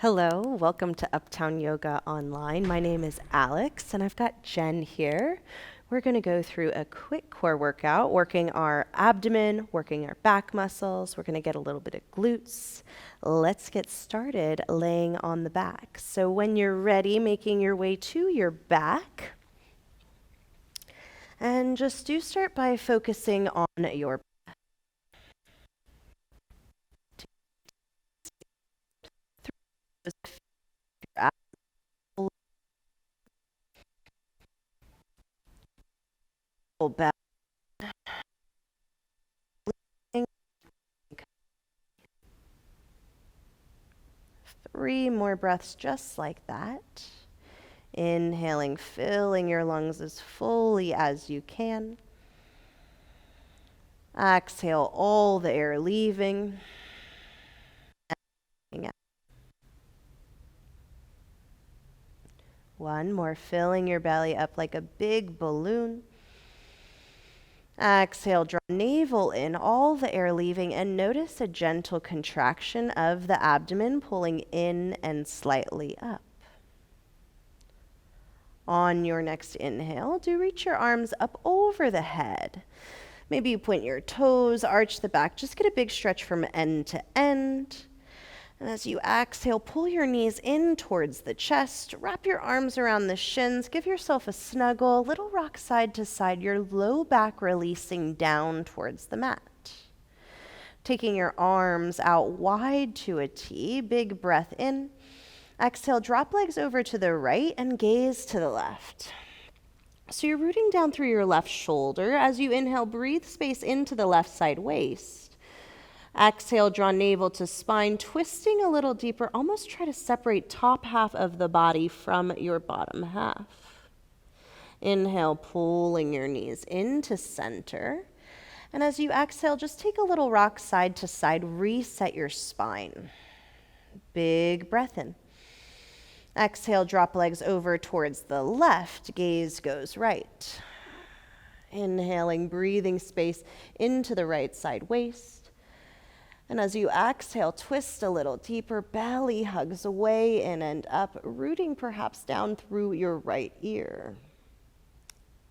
Hello, welcome to Uptown Yoga Online. My name is Alex and I've got Jen here. We're going to go through a quick core workout, working our abdomen, working our back muscles. We're going to get a little bit of glutes. Let's get started laying on the back. So when you're ready, making your way to your back. And just do start by focusing on your back. 3 more breaths just like that. Inhaling, filling your lungs as fully as you can. Exhale all the air leaving. One more, filling your belly up like a big balloon. Exhale, draw navel in, all the air leaving, and notice a gentle contraction of the abdomen, pulling in and slightly up. On your next inhale, do reach your arms up over the head. Maybe you point your toes, arch the back, just get a big stretch from end to end. And as you exhale, pull your knees in towards the chest, wrap your arms around the shins, give yourself a snuggle, little rock side to side, your low back releasing down towards the mat. Taking your arms out wide to a T, big breath in. Exhale, drop legs over to the right and gaze to the left. So you're rooting down through your left shoulder. As you inhale, breathe space into the left side waist. Exhale, draw navel to spine, twisting a little deeper. Almost try to separate top half of the body from your bottom half. Inhale, pulling your knees into center. And as you exhale, just take a little rock side to side, reset your spine. Big breath in. Exhale, drop legs over towards the left, gaze goes right. Inhaling, breathing space into the right side waist. And as you exhale, twist a little deeper, belly hugs away in and up, rooting perhaps down through your right ear.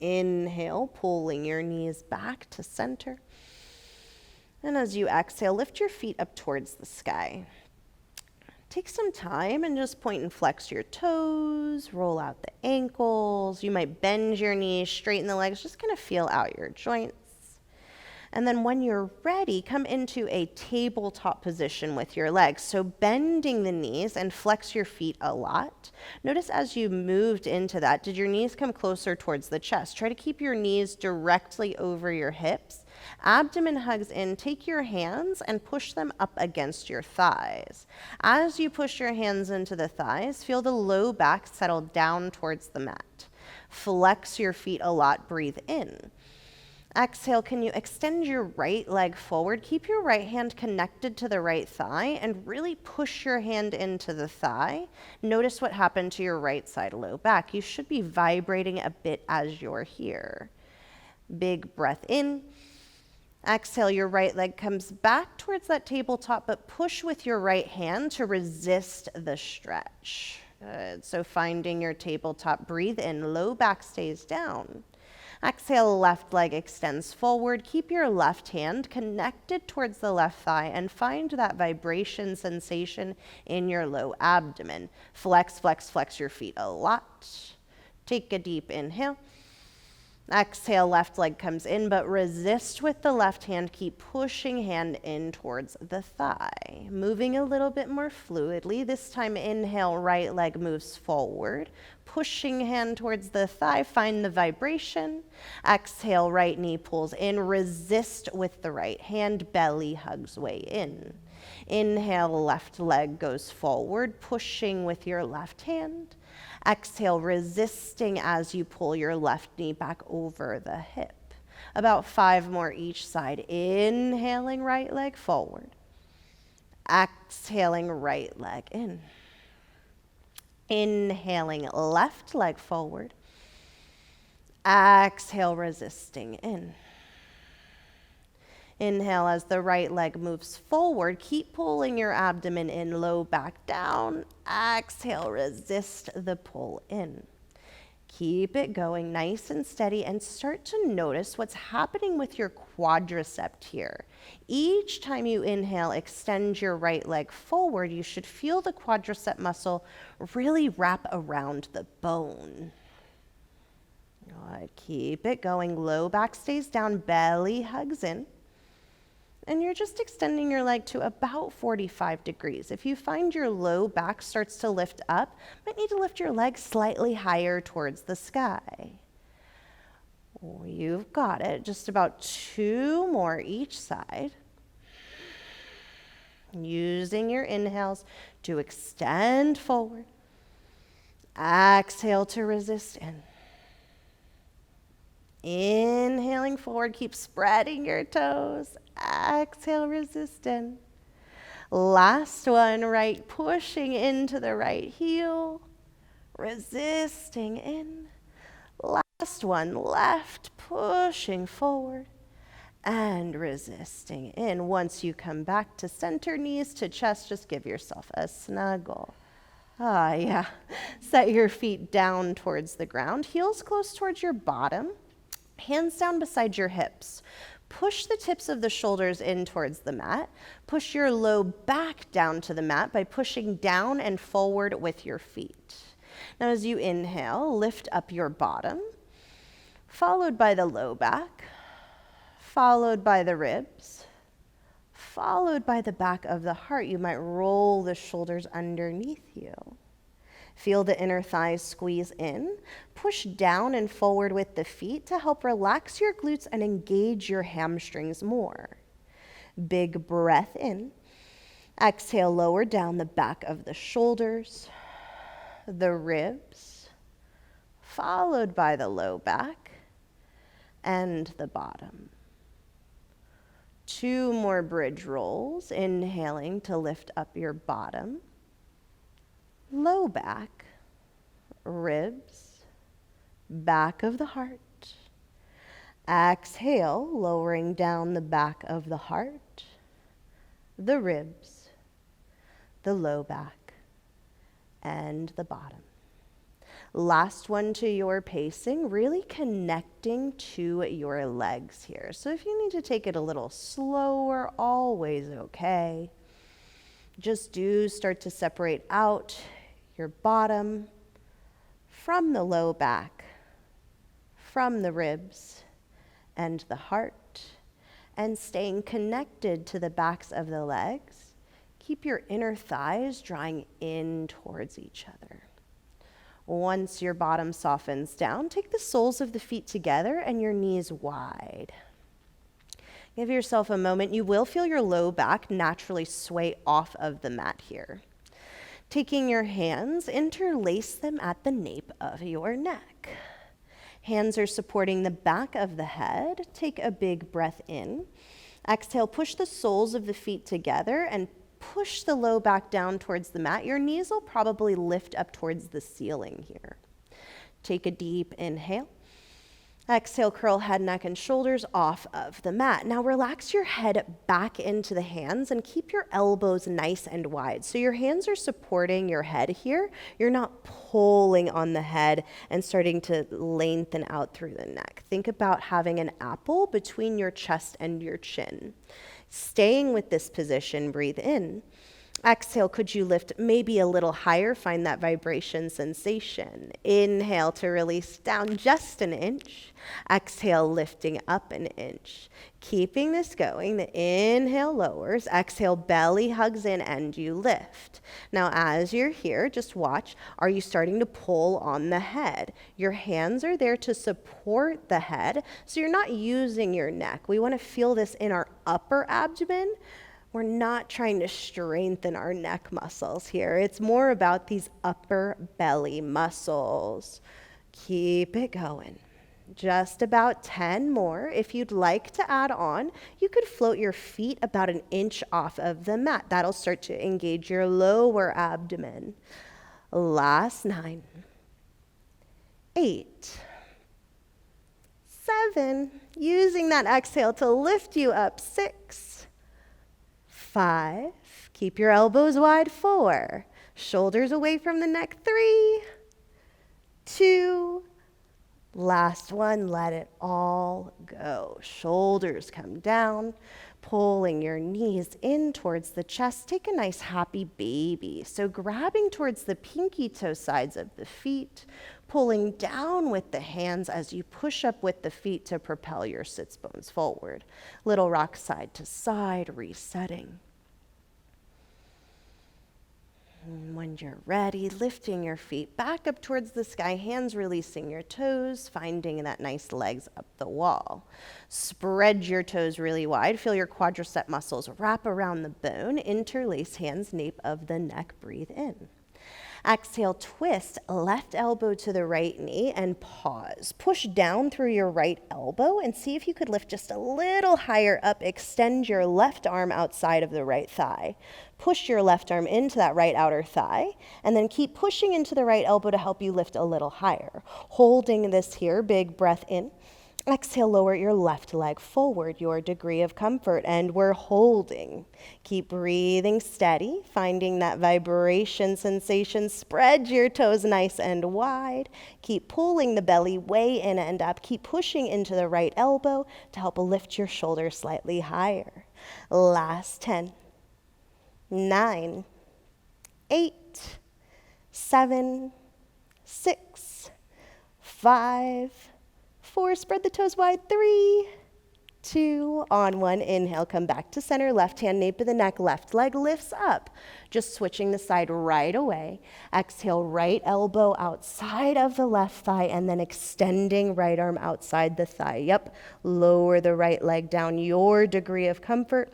Inhale, pulling your knees back to center. And as you exhale, lift your feet up towards the sky. Take some time and just point and flex your toes, roll out the ankles. You might bend your knees, straighten the legs, just kind of feel out your joints. And then when you're ready, come into a tabletop position with your legs. So bending the knees and flex your feet a lot. Notice as you moved into that, did your knees come closer towards the chest? Try to keep your knees directly over your hips. Abdomen hugs in. Take your hands and push them up against your thighs. As you push your hands into the thighs, feel the low back settle down towards the mat. Flex your feet a lot. Breathe in. Exhale, can you extend your right leg forward? Keep your right hand connected to the right thigh and really push your hand into the thigh. Notice what happened to your right side low back. You should be vibrating a bit as you're here. Big breath in. Exhale, your right leg comes back towards that tabletop, but push with your right hand to resist the stretch. Good. So finding your tabletop, breathe in, low back stays down. Exhale, left leg extends forward. Keep your left hand connected towards the left thigh and find that vibration sensation in your low abdomen. Flex, flex, flex your feet a lot. Take a deep inhale. Exhale, left leg comes in, but resist with the left hand. Keep pushing hand in towards the thigh. Moving a little bit more fluidly. This time, inhale, right leg moves forward. Pushing hand towards the thigh, find the vibration. Exhale, right knee pulls in. Resist with the right hand, belly hugs way in. Inhale, left leg goes forward, pushing with your left hand. Exhale, resisting as you pull your left knee back over the hip. About 5 more each side. Inhaling, right leg forward. Exhaling, right leg in. Inhaling, left leg forward. Exhale, resisting in. Inhale as the right leg moves forward. Keep pulling your abdomen in, low back down. Exhale, resist the pull in. Keep it going nice and steady and start to notice what's happening with your quadricep here. Each time you inhale, extend your right leg forward, you should feel the quadricep muscle really wrap around the bone. Good. Keep it going. Low back stays down, belly hugs in. And you're just extending your leg to about 45 degrees. If you find your low back starts to lift up, you might need to lift your leg slightly higher towards the sky. Oh, you've got it. Just about 2 more each side. Using your inhales to extend forward. Exhale to resist in. Inhaling forward, keep spreading your toes. Exhale, resist in. Last one, right, pushing into the right heel, resisting in. Last one, left, pushing forward and resisting in. Once you come back to center, knees to chest, just give yourself a snuggle. Ah, yeah. Set your feet down towards the ground, heels close towards your bottom, hands down beside your hips. Push the tips of the shoulders in towards the mat. Push your low back down to the mat by pushing down and forward with your feet. Now as you inhale, lift up your bottom, followed by the low back, followed by the ribs, followed by the back of the heart. You might roll the shoulders underneath you. Feel the inner thighs squeeze in. Push down and forward with the feet to help relax your glutes and engage your hamstrings more. Big breath in. Exhale, lower down the back of the shoulders, the ribs, followed by the low back and the bottom. 2 more bridge rolls, inhaling to lift up your bottom, low back, ribs, back of the heart. Exhale, lowering down the back of the heart, the ribs, the low back, and the bottom. Last one to your pacing, really connecting to your legs here. So if you need to take it a little slower, always okay. Just do start to separate out your bottom from the low back, from the ribs and the heart, and staying connected to the backs of the legs. Keep your inner thighs drawing in towards each other. Once your bottom softens down, take the soles of the feet together and your knees wide. Give yourself a moment. You will feel your low back naturally sway off of the mat here. Taking your hands, interlace them at the nape of your neck. Hands are supporting the back of the head. Take a big breath in. Exhale, push the soles of the feet together and push the low back down towards the mat. Your knees will probably lift up towards the ceiling here. Take a deep inhale. Exhale, curl head, neck, and shoulders off of the mat. Now relax your head back into the hands and keep your elbows nice and wide. So your hands are supporting your head here. You're not pulling on the head and starting to lengthen out through the neck. Think about having an apple between your chest and your chin. Staying with this position, breathe in. Exhale, could you lift maybe a little higher? Find that vibration sensation. Inhale to release down just an inch. Exhale, lifting up an inch. Keeping this going, the inhale lowers. Exhale, belly hugs in and you lift. Now, as you're here, just watch. Are you starting to pull on the head? Your hands are there to support the head, so you're not using your neck. We want to feel this in our upper abdomen. We're not trying to strengthen our neck muscles here. It's more about these upper belly muscles. Keep it going. Just about 10 more. If you'd like to add on, you could float your feet about an inch off of the mat. That'll start to engage your lower abdomen. Last 9, 8, 7. Using that exhale to lift you up. 6, 5. Keep your elbows wide. 4. Shoulders away from the neck. 3, 2. Last one, let it all go. Shoulders come down, pulling your knees in towards the chest. Take a nice happy baby. So grabbing towards the pinky toe sides of the feet, pulling down with the hands as you push up with the feet to propel your sits bones forward. Little rock side to side, resetting. And when you're ready, lifting your feet back up towards the sky, hands releasing your toes, finding that nice legs up the wall. Spread your toes really wide. Feel your quadricep muscles wrap around the bone. Interlace hands, nape of the neck. Breathe in. Exhale, twist left elbow to the right knee and pause. Push down through your right elbow and see if you could lift just a little higher up. Extend your left arm outside of the right thigh. Push your left arm into that right outer thigh and then keep pushing into the right elbow to help you lift a little higher. Holding this here, big breath in. Exhale, lower your left leg forward, your degree of comfort, and we're holding. Keep breathing steady, finding that vibration sensation. Spread your toes nice and wide. Keep pulling the belly way in and up. Keep pushing into the right elbow to help lift your shoulders slightly higher. Last 10, 9, 8, 7, 6, 5, 4, spread the toes wide. 3, 2, on 1. Inhale, come back to center. Left hand, nape of the neck. Left leg lifts up. Just switching the side right away. Exhale, right elbow outside of the left thigh and then extending right arm outside the thigh. Yep, lower the right leg down, your degree of comfort.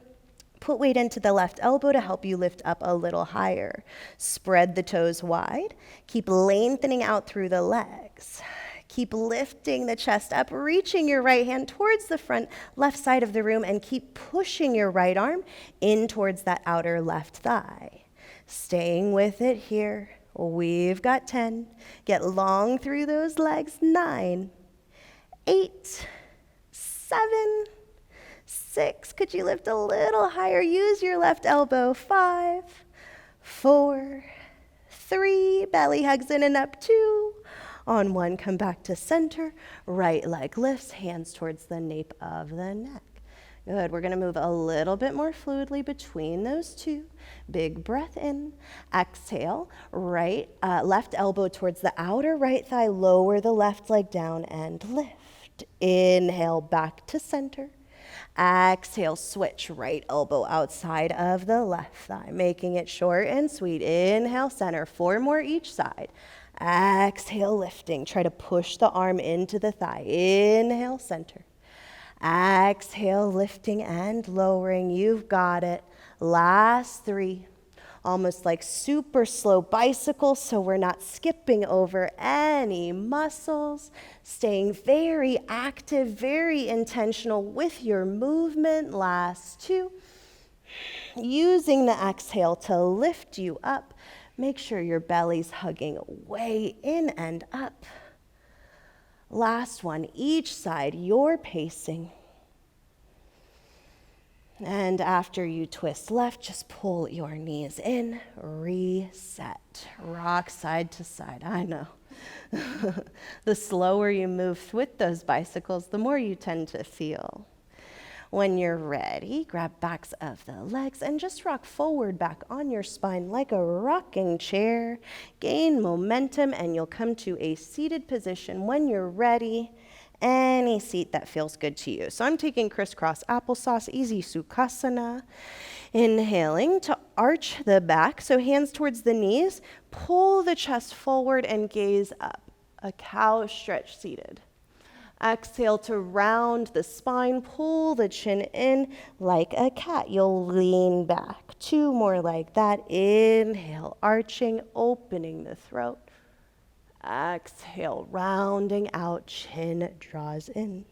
Put weight into the left elbow to help you lift up a little higher. Spread the toes wide. Keep lengthening out through the legs. Keep lifting the chest up, reaching your right hand towards the front left side of the room, and keep pushing your right arm in towards that outer left thigh. Staying with it here. We've got 10. Get long through those legs. 9, 8, 7, 6. Could you lift a little higher? Use your left elbow. 5, 4, 3. Belly hugs in and up. 2. On 1, come back to center. Right leg lifts, hands towards the nape of the neck. Good. We're going to move a little bit more fluidly between those two. Big breath in. Exhale. Left elbow towards the outer right thigh. Lower the left leg down and lift. Inhale, back to center. Exhale, switch right elbow outside of the left thigh, making it short and sweet. Inhale, center. 4 more each side. Exhale, lifting. Try to push the arm into the thigh. Inhale, center. Exhale, lifting and lowering. You've got it. Last 3. Almost like super slow bicycles, so we're not skipping over any muscles. Staying very active, very intentional with your movement. Last 2. Using the exhale to lift you up. Make sure your belly's hugging way in and up. Last 1, each side, you're pacing. And after you twist left, just pull your knees in, reset. Rock side to side, I know. The slower you move with those bicycles, the more you tend to feel. When you're ready, grab backs of the legs and just rock forward back on your spine like a rocking chair. Gain momentum and you'll come to a seated position. When you're ready, any seat that feels good to you. So I'm taking crisscross applesauce, easy Sukhasana. Inhaling to arch the back, so hands towards the knees. Pull the chest forward and gaze up. A cow stretch seated. Exhale to round the spine, pull the chin in like a cat. You'll lean back. 2 more like that. Inhale, arching, opening the throat. Exhale, rounding out, chin draws in.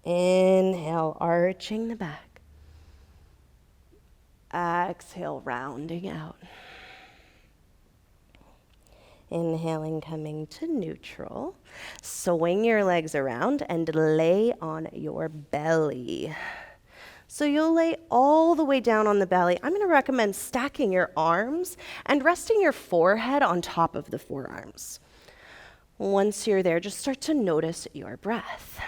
Inhale, arching the back. Exhale, rounding out. Inhaling, coming to neutral. Swing your legs around and lay on your belly. So you'll lay all the way down on the belly. I'm going to recommend stacking your arms and resting your forehead on top of the forearms. Once you're there, just start to notice your breath.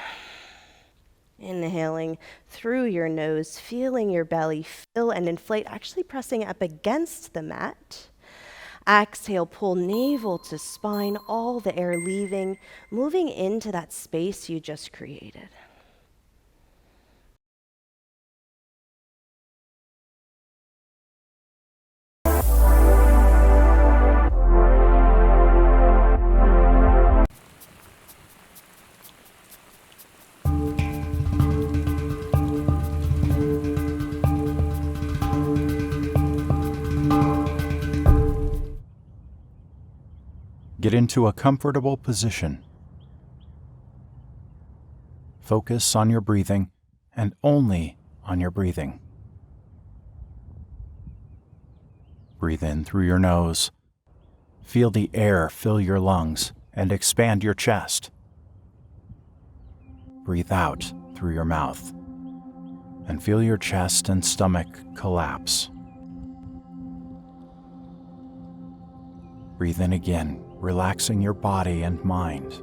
Inhaling through your nose, feeling your belly fill and inflate, actually pressing up against the mat. Exhale, pull navel to spine, all the air leaving, moving into that space you just created. Get into a comfortable position. Focus on your breathing and only on your breathing. Breathe in through your nose. Feel the air fill your lungs and expand your chest. Breathe out through your mouth and feel your chest and stomach collapse. Breathe in again, relaxing your body and mind.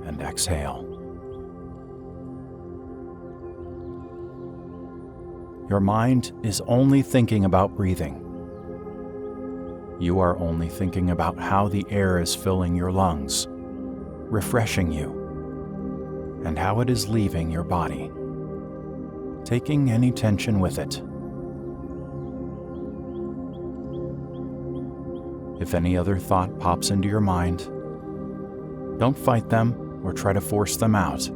And exhale. Your mind is only thinking about breathing. You are only thinking about how the air is filling your lungs, refreshing you, and how it is leaving your body, taking any tension with it. If any other thought pops into your mind, don't fight them or try to force them out.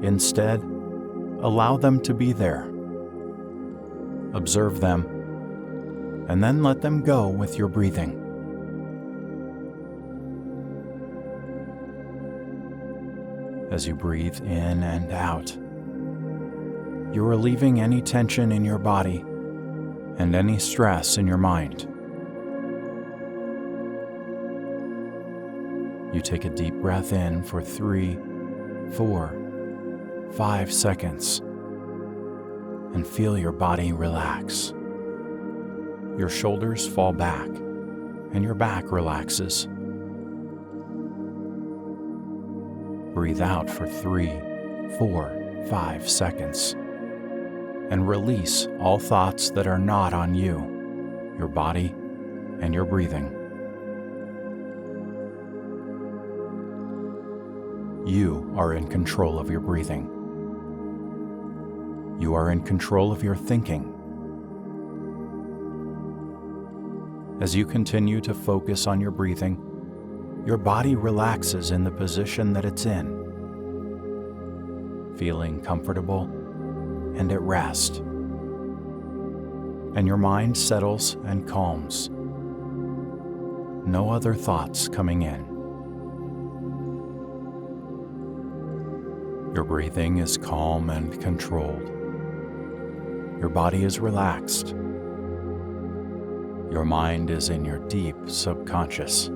Instead, allow them to be there. Observe them, and then let them go with your breathing. As you breathe in and out, you're relieving any tension in your body and any stress in your mind. You take a deep breath in for 3, 4, 5 seconds and feel your body relax. Your shoulders fall back and your back relaxes. Breathe out for 3, 4, 5 seconds and release all thoughts that are not on you, your body, and your breathing. You are in control of your breathing. You are in control of your thinking. As you continue to focus on your breathing, your body relaxes in the position that it's in, feeling comfortable and at rest. And your mind settles and calms. No other thoughts coming in. Your breathing is calm and controlled. Your body is relaxed. Your mind is in your deep subconscious.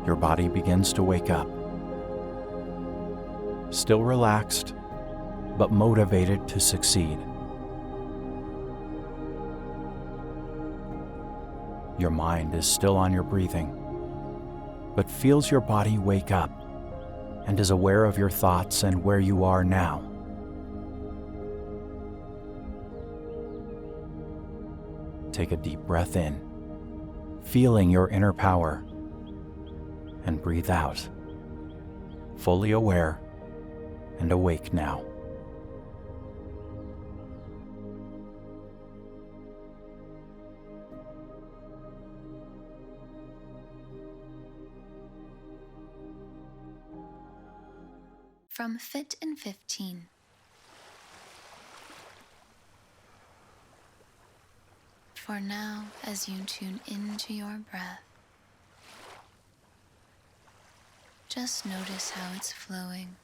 your body begins to wake up. Still relaxed, but motivated to succeed. Your mind is still on your breathing, but feels your body wake up and is aware of your thoughts and where you are now. Take a deep breath in, feeling your inner power, and breathe out, fully aware and awake now. From Fit in 15. For now, as you tune into your breath, just notice how it's flowing.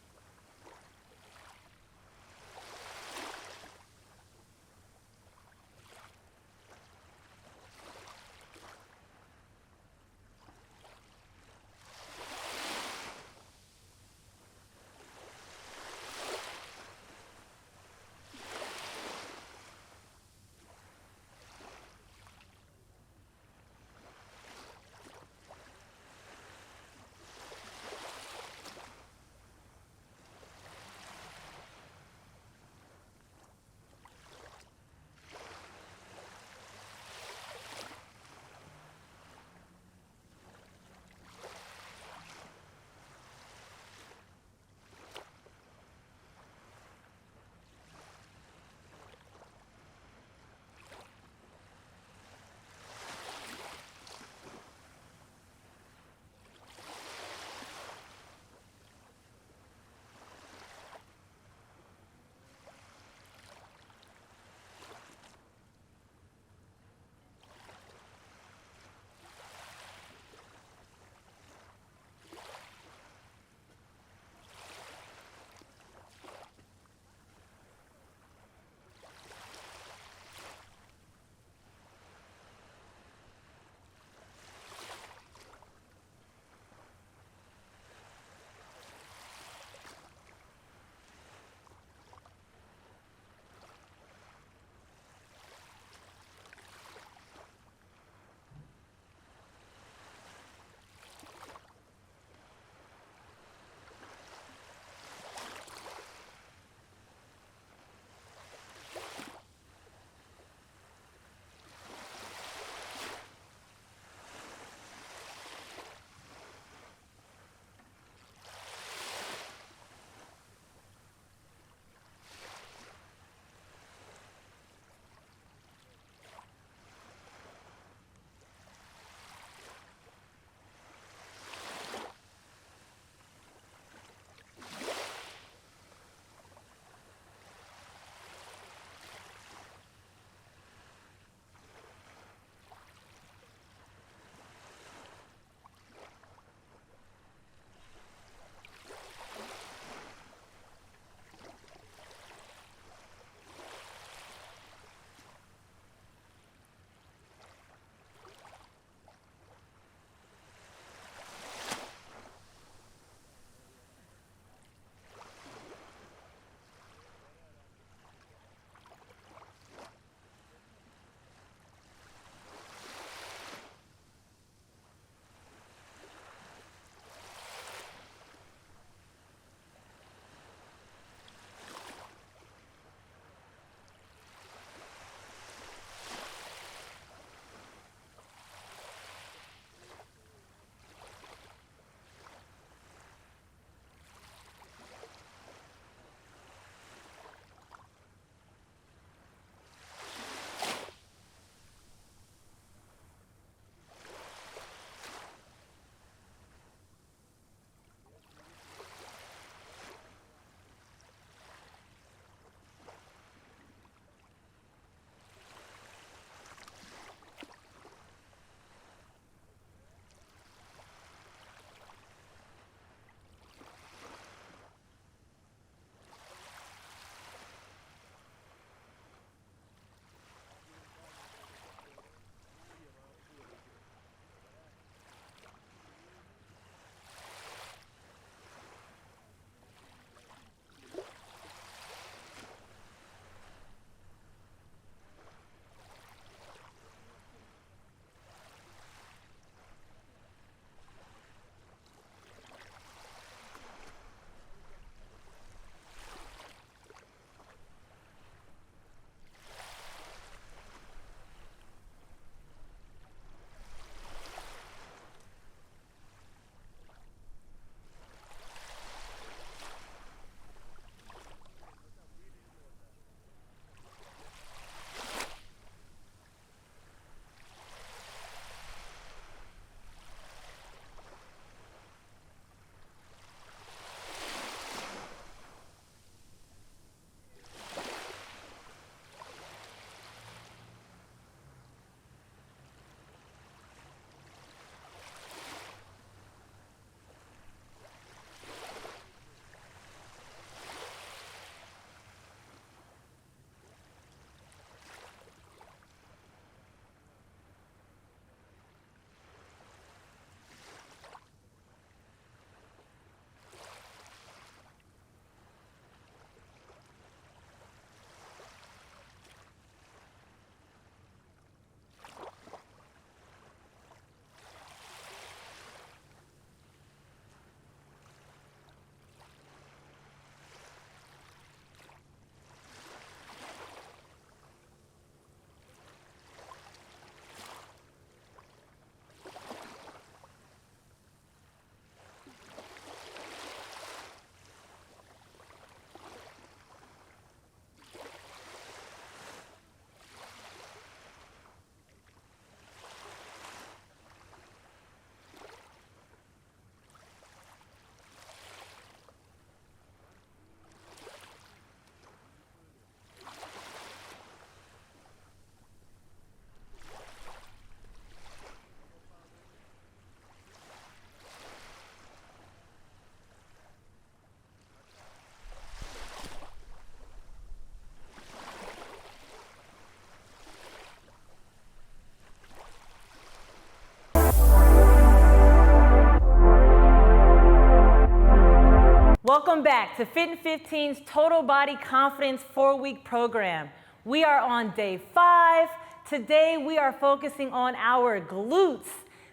Welcome back to Fit in 15's Total Body Confidence 4-week program. We are on day 5. Today we are focusing on our glutes.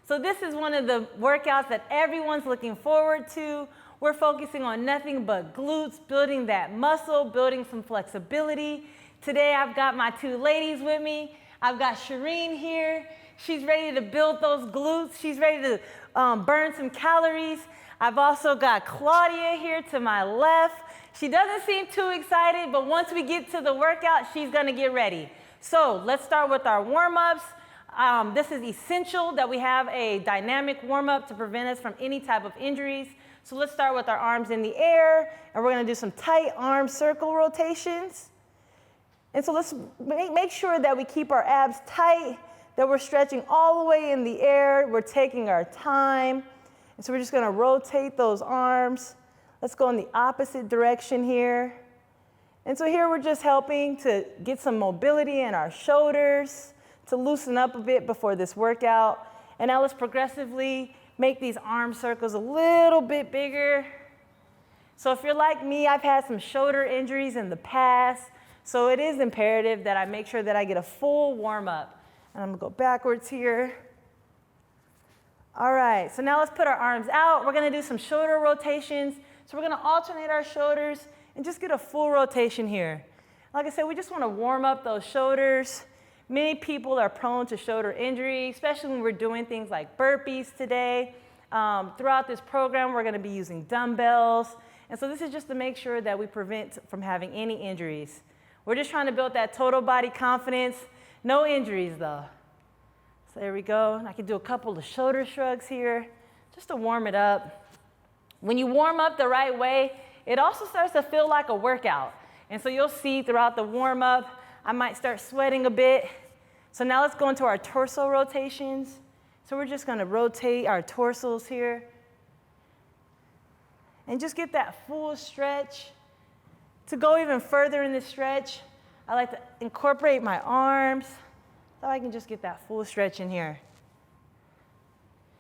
So this is one of the workouts that everyone's looking forward to. We're focusing on nothing but glutes, building that muscle, building some flexibility. Today I've got my 2 ladies with me. I've got Shireen here. She's ready to build those glutes. She's ready to burn some calories. I've also got Claudia here to my left. She doesn't seem too excited, but once we get to the workout, she's gonna get ready. So let's start with our warm-ups. This is essential that we have a dynamic warm-up to prevent us from any type of injuries. So let's start with our arms in the air, and we're gonna do some tight arm circle rotations. And so let's make sure that we keep our abs tight, that we're stretching all the way in the air. We're taking our time. And so we're just gonna rotate those arms. Let's go in the opposite direction here. And so here we're just helping to get some mobility in our shoulders, to loosen up a bit before this workout. And now let's progressively make these arm circles a little bit bigger. So if you're like me, I've had some shoulder injuries in the past, so it is imperative that I make sure that I get a full warm-up. And I'm gonna go backwards here. All right, so now let's put our arms out. We're gonna do some shoulder rotations. So we're gonna alternate our shoulders and just get a full rotation here. Like I said, we just wanna warm up those shoulders. Many people are prone to shoulder injury, especially when we're doing things like burpees today. Throughout this program, we're gonna be using dumbbells. And so this is just to make sure that we prevent from having any injuries. We're just trying to build that total body confidence. No injuries though. So there we go. And I can do a couple of shoulder shrugs here just to warm it up. When you warm up the right way, it also starts to feel like a workout. And so you'll see throughout the warm up, I might start sweating a bit. So now let's go into our torso rotations. So we're just gonna rotate our torsos here and just get that full stretch. To go even further in this stretch, I like to incorporate my arms so I can just get that full stretch in here.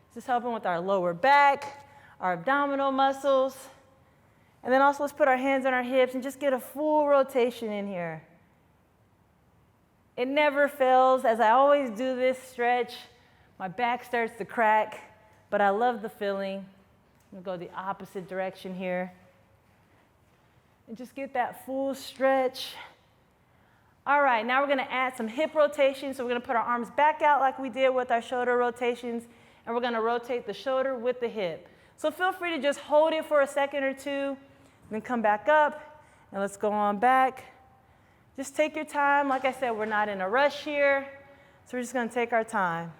This is helping with our lower back, our abdominal muscles. And then also let's put our hands on our hips and just get a full rotation in here. It never fails. As I always do this stretch, my back starts to crack, but I love the feeling. I'm gonna go the opposite direction here. And just get that full stretch. All right, now we're gonna add some hip rotation. So we're gonna put our arms back out like we did with our shoulder rotations, and we're gonna rotate the shoulder with the hip. So feel free to just hold it for a second or two, then come back up, and let's go on back. Just take your time. Like I said, we're not in a rush here, so we're just gonna take our time.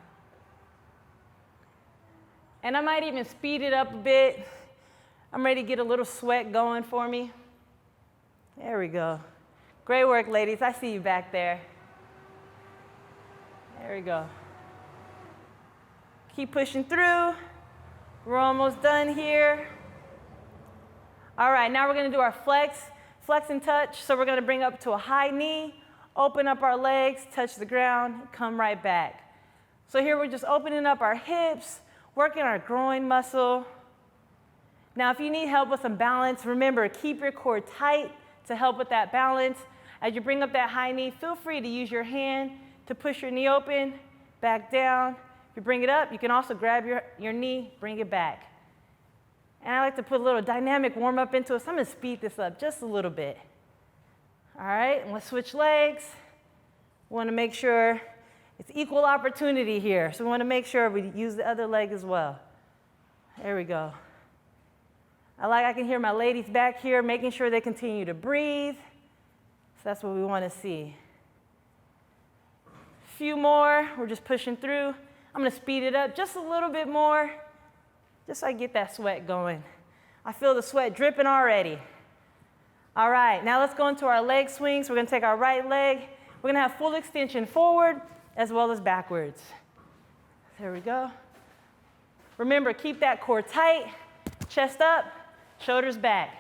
And I might even speed it up a bit. I'm ready to get a little sweat going for me. There we go. Great work, ladies. I see you back there. There we go. Keep pushing through. We're almost done here. All right, now we're gonna do our flex and touch. So we're gonna bring up to a high knee, open up our legs, touch the ground, come right back. So here we're just opening up our hips, working our groin muscle. Now, if you need help with some balance, remember, keep your core tight to help with that balance. As you bring up that high knee, feel free to use your hand to push your knee open, back down. If you bring it up, you can also grab your knee, bring it back. And I like to put a little dynamic warm up into it, so I'm gonna speed this up just a little bit. All right, and let's switch legs. We wanna make sure it's equal opportunity here, so we wanna make sure we use the other leg as well. There we go. I can hear my ladies back here making sure they continue to breathe. So that's what we want to see. A few more. We're just pushing through. I'm going to speed it up just a little bit more, just so I get that sweat going. I feel the sweat dripping already. All right, now let's go into our leg swings. We're going to take our right leg. We're going to have full extension forward as well as backwards. There we go. Remember, keep that core tight, chest up, shoulders back.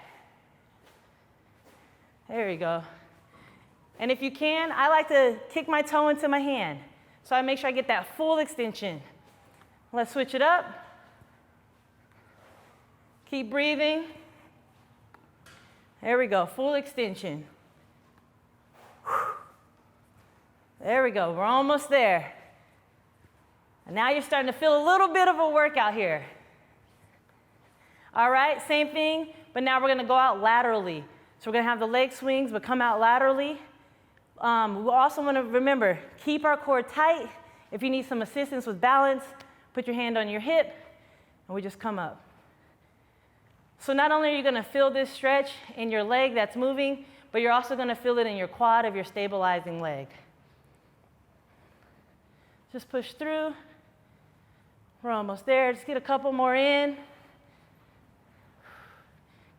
There we go. And if you can, I like to kick my toe into my hand. So I make sure I get that full extension. Let's switch it up. Keep breathing. There we go, full extension. There we go, we're almost there. And now you're starting to feel a little bit of a workout here. All right, same thing, but now we're gonna go out laterally. So we're gonna have the leg swings, but come out laterally. We also wanna remember, keep our core tight. If you need some assistance with balance, put your hand on your hip, and we just come up. So not only are you gonna feel this stretch in your leg that's moving, but you're also gonna feel it in your quad of your stabilizing leg. Just push through. We're almost there. Just get a couple more in.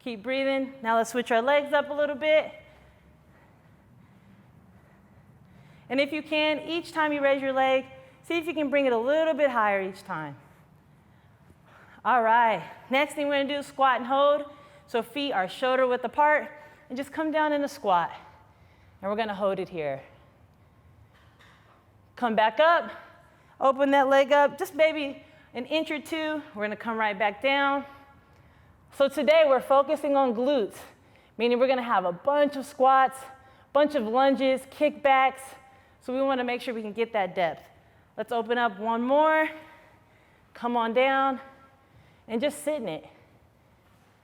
Keep breathing. Now let's switch our legs up a little bit. And if you can, each time you raise your leg, see if you can bring it a little bit higher each time. All right, next thing we're gonna do is squat and hold. So feet are shoulder width apart, and just come down in a squat. And we're gonna hold it here. Come back up, open that leg up, just maybe an inch or two. We're gonna come right back down. So today we're focusing on glutes, meaning we're gonna have a bunch of squats, bunch of lunges, kickbacks. So we wanna make sure we can get that depth. Let's open up one more, come on down, and just sit in it.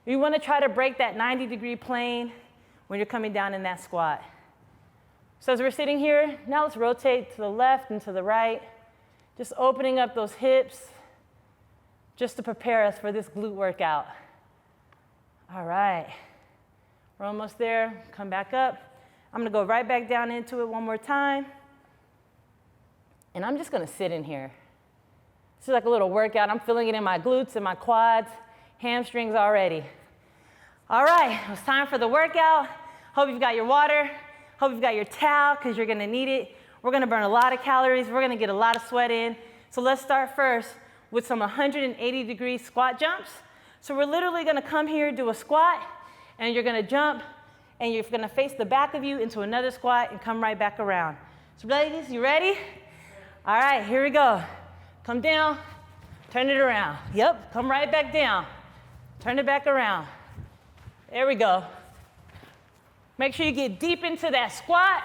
You wanna try to break that 90-degree plane when you're coming down in that squat. So as we're sitting here, now let's rotate to the left and to the right, just opening up those hips, just to prepare us for this glute workout. All right, we're almost there, come back up. I'm gonna go right back down into it one more time. And I'm just gonna sit in here. This is like a little workout. I'm feeling it in my glutes and my quads, hamstrings already. All right, it's time for the workout. Hope you've got your water. Hope you've got your towel, because you're gonna need it. We're gonna burn a lot of calories. We're gonna get a lot of sweat in. So let's start first with some 180-degree squat jumps. So we're literally gonna come here, do a squat, and you're gonna jump, and you're gonna face the back of you into another squat and come right back around. So ladies, you ready? All right, here we go. Come down, turn it around. Yep, come right back down. Turn it back around. There we go. Make sure you get deep into that squat.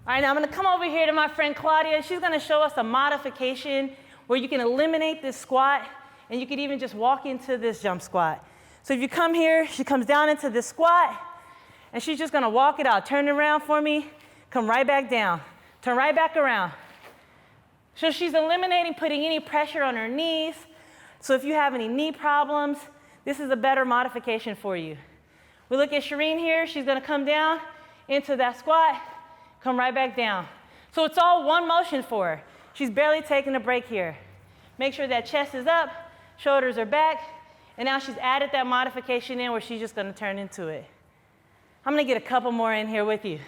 All right, now I'm gonna come over here to my friend Claudia. She's gonna show us a modification where you can eliminate this squat, and you could even just walk into this jump squat. So if you come here, she comes down into this squat, and she's just gonna walk it out. Turn it around for me, come right back down. Turn right back around. So she's eliminating putting any pressure on her knees. So if you have any knee problems, this is a better modification for you. We look at Shireen here. She's gonna come down into that squat, come right back down. So it's all one motion for her. She's barely taking a break here. Make sure that chest is up, shoulders are back, and now she's added that modification in where she's just gonna turn into it. I'm gonna get a couple more in here with you.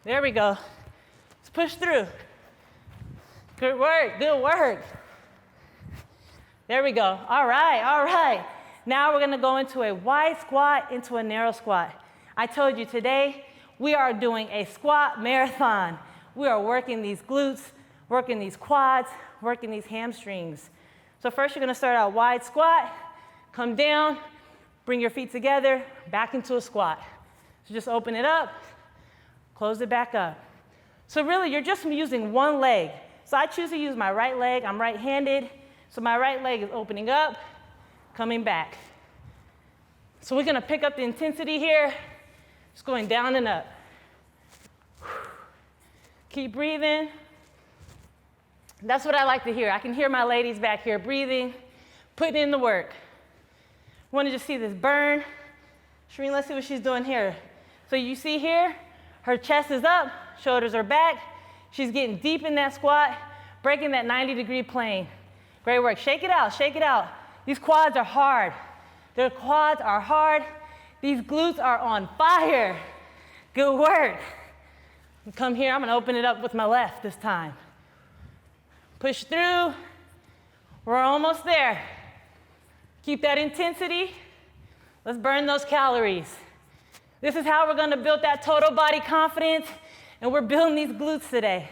There we go. Let's push through. Good work, good work. There we go. All right, all right. Now we're gonna go into a wide squat into a narrow squat. I told you today, we are doing a squat marathon. We are working these glutes, working these quads, working these hamstrings. So first you're gonna start out wide squat, come down, bring your feet together, back into a squat. So just open it up, close it back up. So really you're just using one leg. So I choose to use my right leg, I'm right-handed, so my right leg is opening up, coming back. So we're gonna pick up the intensity here, just going down and up. Keep breathing. That's what I like to hear. I can hear my ladies back here breathing, putting in the work. Want to just see this burn? Shireen, let's see what she's doing here. So you see here, her chest is up, shoulders are back. She's getting deep in that squat, breaking that 90-degree plane. Great work. Shake it out, shake it out. These quads are hard. Their quads are hard. These glutes are on fire. Good work. Come here, I'm gonna open it up with my left this time. Push through. We're almost there. Keep that intensity. Let's burn those calories. This is how we're gonna build that total body confidence, and we're building these glutes today.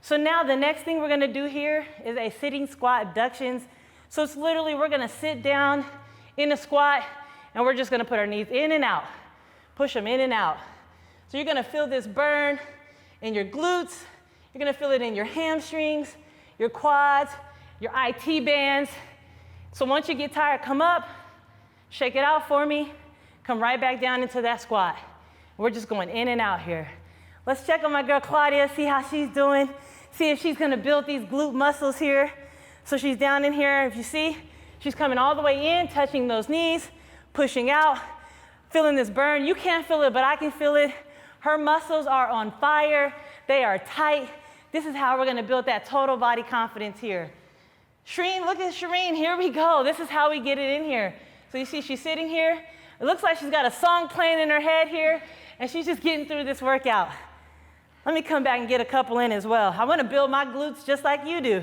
So now the next thing we're gonna do here is a sitting squat abductions. So it's literally, we're gonna sit down in a squat, and we're just gonna put our knees in and out. Push them in and out. So you're gonna feel this burn in your glutes. You're gonna feel it in your hamstrings, your quads, your IT bands. So once you get tired, come up, shake it out for me, come right back down into that squat. We're just going in and out here. Let's check on my girl Claudia, see how she's doing, see if she's gonna build these glute muscles here. So she's down in here, if you see, she's coming all the way in, touching those knees, pushing out, feeling this burn. You can't feel it, but I can feel it. Her muscles are on fire, they are tight. This is how we're gonna build that total body confidence here. Shireen, look at Shireen, here we go. This is how we get it in here. So you see she's sitting here. It looks like she's got a song playing in her head here, and she's just getting through this workout. Let me come back and get a couple in as well. I wanna build my glutes just like you do.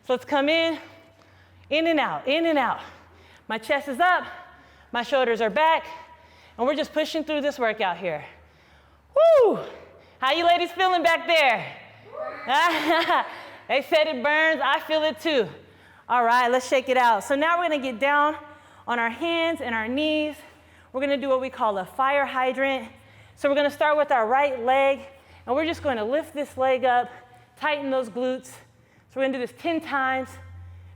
So let's come in and out, in and out. My chest is up, my shoulders are back, and we're just pushing through this workout here. Woo! How you ladies feeling back there? They said it burns, I feel it too. All right, let's shake it out. So now we're gonna get down on our hands and our knees. We're gonna do what we call a fire hydrant. So we're gonna start with our right leg, and we're just gonna lift this leg up, tighten those glutes. So we're gonna do this 10 times.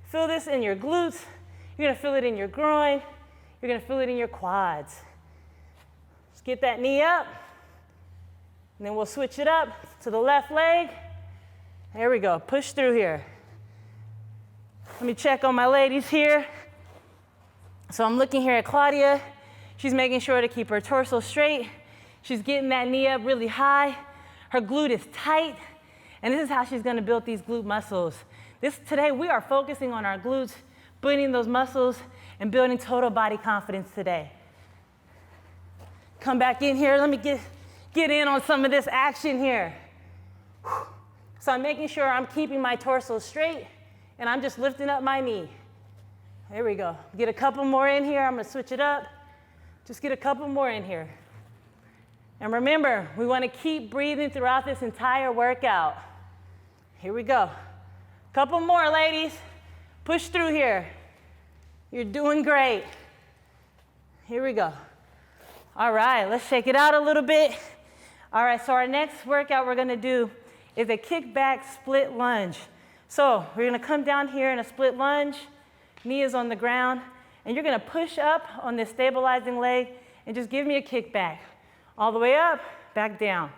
Feel this in your glutes. You're gonna feel it in your groin. You're gonna feel it in your quads. Let's get that knee up. And then we'll switch it up to the left leg. There we go, push through here. Let me check on my ladies here. So I'm looking here at Claudia. She's making sure to keep her torso straight. She's getting that knee up really high. Her glute is tight. And this is how she's gonna build these glute muscles. Today we are focusing on our glutes, building those muscles, and building total body confidence today. Come back in here, let me get in on some of this action here. So I'm making sure I'm keeping my torso straight, and I'm just lifting up my knee. There we go. Get a couple more in here, I'm gonna switch it up. Just get a couple more in here. And remember, we wanna keep breathing throughout this entire workout. Here we go. Couple more, ladies. Push through here. You're doing great. Here we go. All right, let's shake it out a little bit. All right, so our next workout we're gonna do is a kickback split lunge. So we're gonna come down here in a split lunge, knee is on the ground, and you're gonna push up on this stabilizing leg and just give me a kickback. All the way up, back down.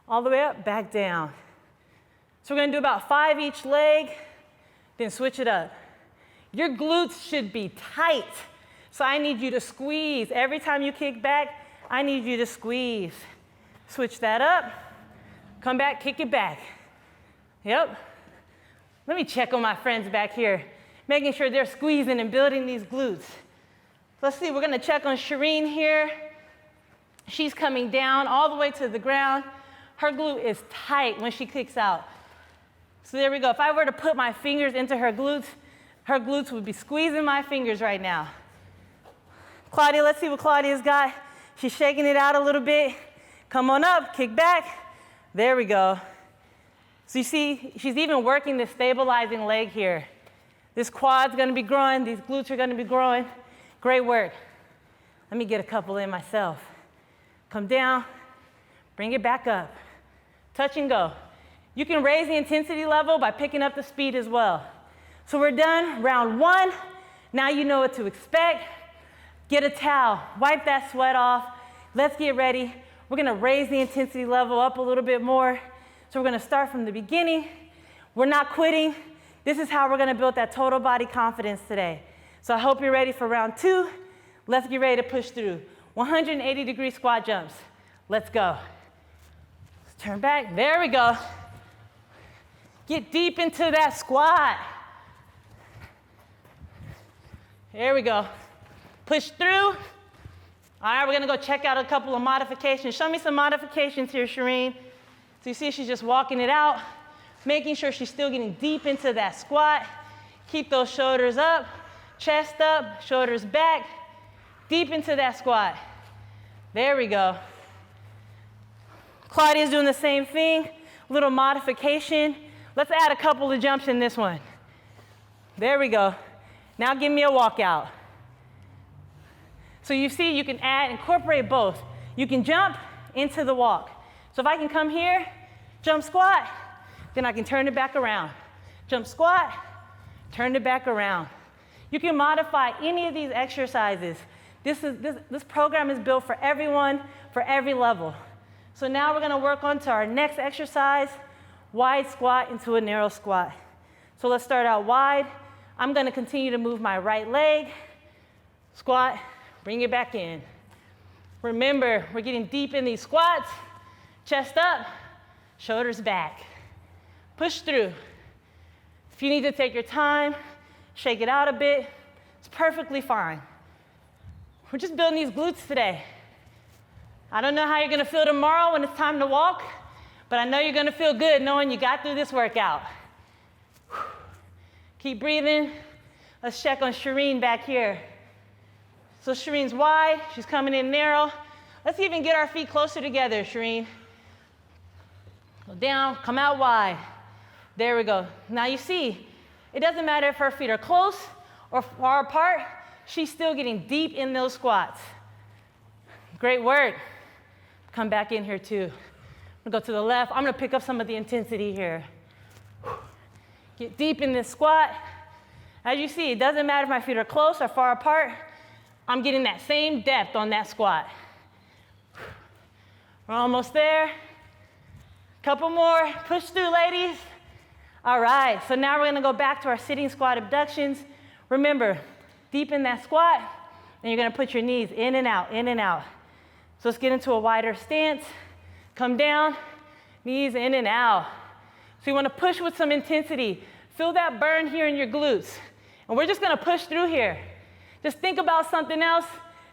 All the way up, back down. So we're gonna do about 5 each leg, then switch it up. Your glutes should be tight, so I need you to squeeze. Every time you kick back, I need you to squeeze. Switch that up, come back, kick it back. Yep. Let me check on my friends back here, making sure they're squeezing and building these glutes. Let's see, we're gonna check on Shireen here. She's coming down all the way to the ground. Her glute is tight when she kicks out. So there we go. If I were to put my fingers into her glutes would be squeezing my fingers right now. Claudia, let's see what Claudia's got. She's shaking it out a little bit. Come on up, kick back. There we go. So you see, she's even working this stabilizing leg here. This quad's gonna be growing, these glutes are gonna be growing. Great work. Let me get a couple in myself. Come down, bring it back up. Touch and go. You can raise the intensity level by picking up the speed as well. So we're done, round 1. Now you know what to expect. Get a towel, wipe that sweat off. Let's get ready. We're gonna raise the intensity level up a little bit more. So we're gonna start from the beginning. We're not quitting. This is how we're gonna build that total body confidence today. So I hope you're ready for round 2. Let's get ready to push through. 180-degree squat jumps. Let's go. Let's turn back, there we go. Get deep into that squat. There we go. Push through. All right, we're gonna go check out a couple of modifications. Show me some modifications here, Shireen. So you see she's just walking it out, making sure she's still getting deep into that squat. Keep those shoulders up, chest up, shoulders back, deep into that squat. There we go. Claudia's doing the same thing, little modification. Let's add a couple of jumps in this one. There we go. Now give me a walkout. So you see, you can incorporate both. You can jump into the walk. So if I can come here, jump squat, then I can turn it back around. Jump squat, turn it back around. You can modify any of these exercises. This program is built for everyone, for every level. So now we're gonna work on to our next exercise, wide squat into a narrow squat. So let's start out wide. I'm gonna continue to move my right leg, squat, bring it back in. Remember, we're getting deep in these squats, chest up, shoulders back. Push through. If you need to take your time, shake it out a bit, it's perfectly fine. We're just building these glutes today. I don't know how you're gonna feel tomorrow when it's time to walk, but I know you're gonna feel good knowing you got through this workout. Keep breathing. Let's check on Shireen back here. So Shireen's wide, she's coming in narrow. Let's even get our feet closer together, Shireen. Go down, come out wide. There we go. Now you see, it doesn't matter if her feet are close or far apart, she's still getting deep in those squats. Great work. Come back in here too. I'm gonna go to the left. I'm gonna pick up some of the intensity here. Get deep in this squat. As you see, it doesn't matter if my feet are close or far apart, I'm getting that same depth on that squat. We're almost there. Couple more, push through, ladies. All right, so now we're gonna go back to our sitting squat abductions. Remember, deep in that squat, and you're gonna put your knees in and out, in and out. So let's get into a wider stance. Come down, knees in and out. So you wanna push with some intensity. Feel that burn here in your glutes. And we're just gonna push through here. Just think about something else.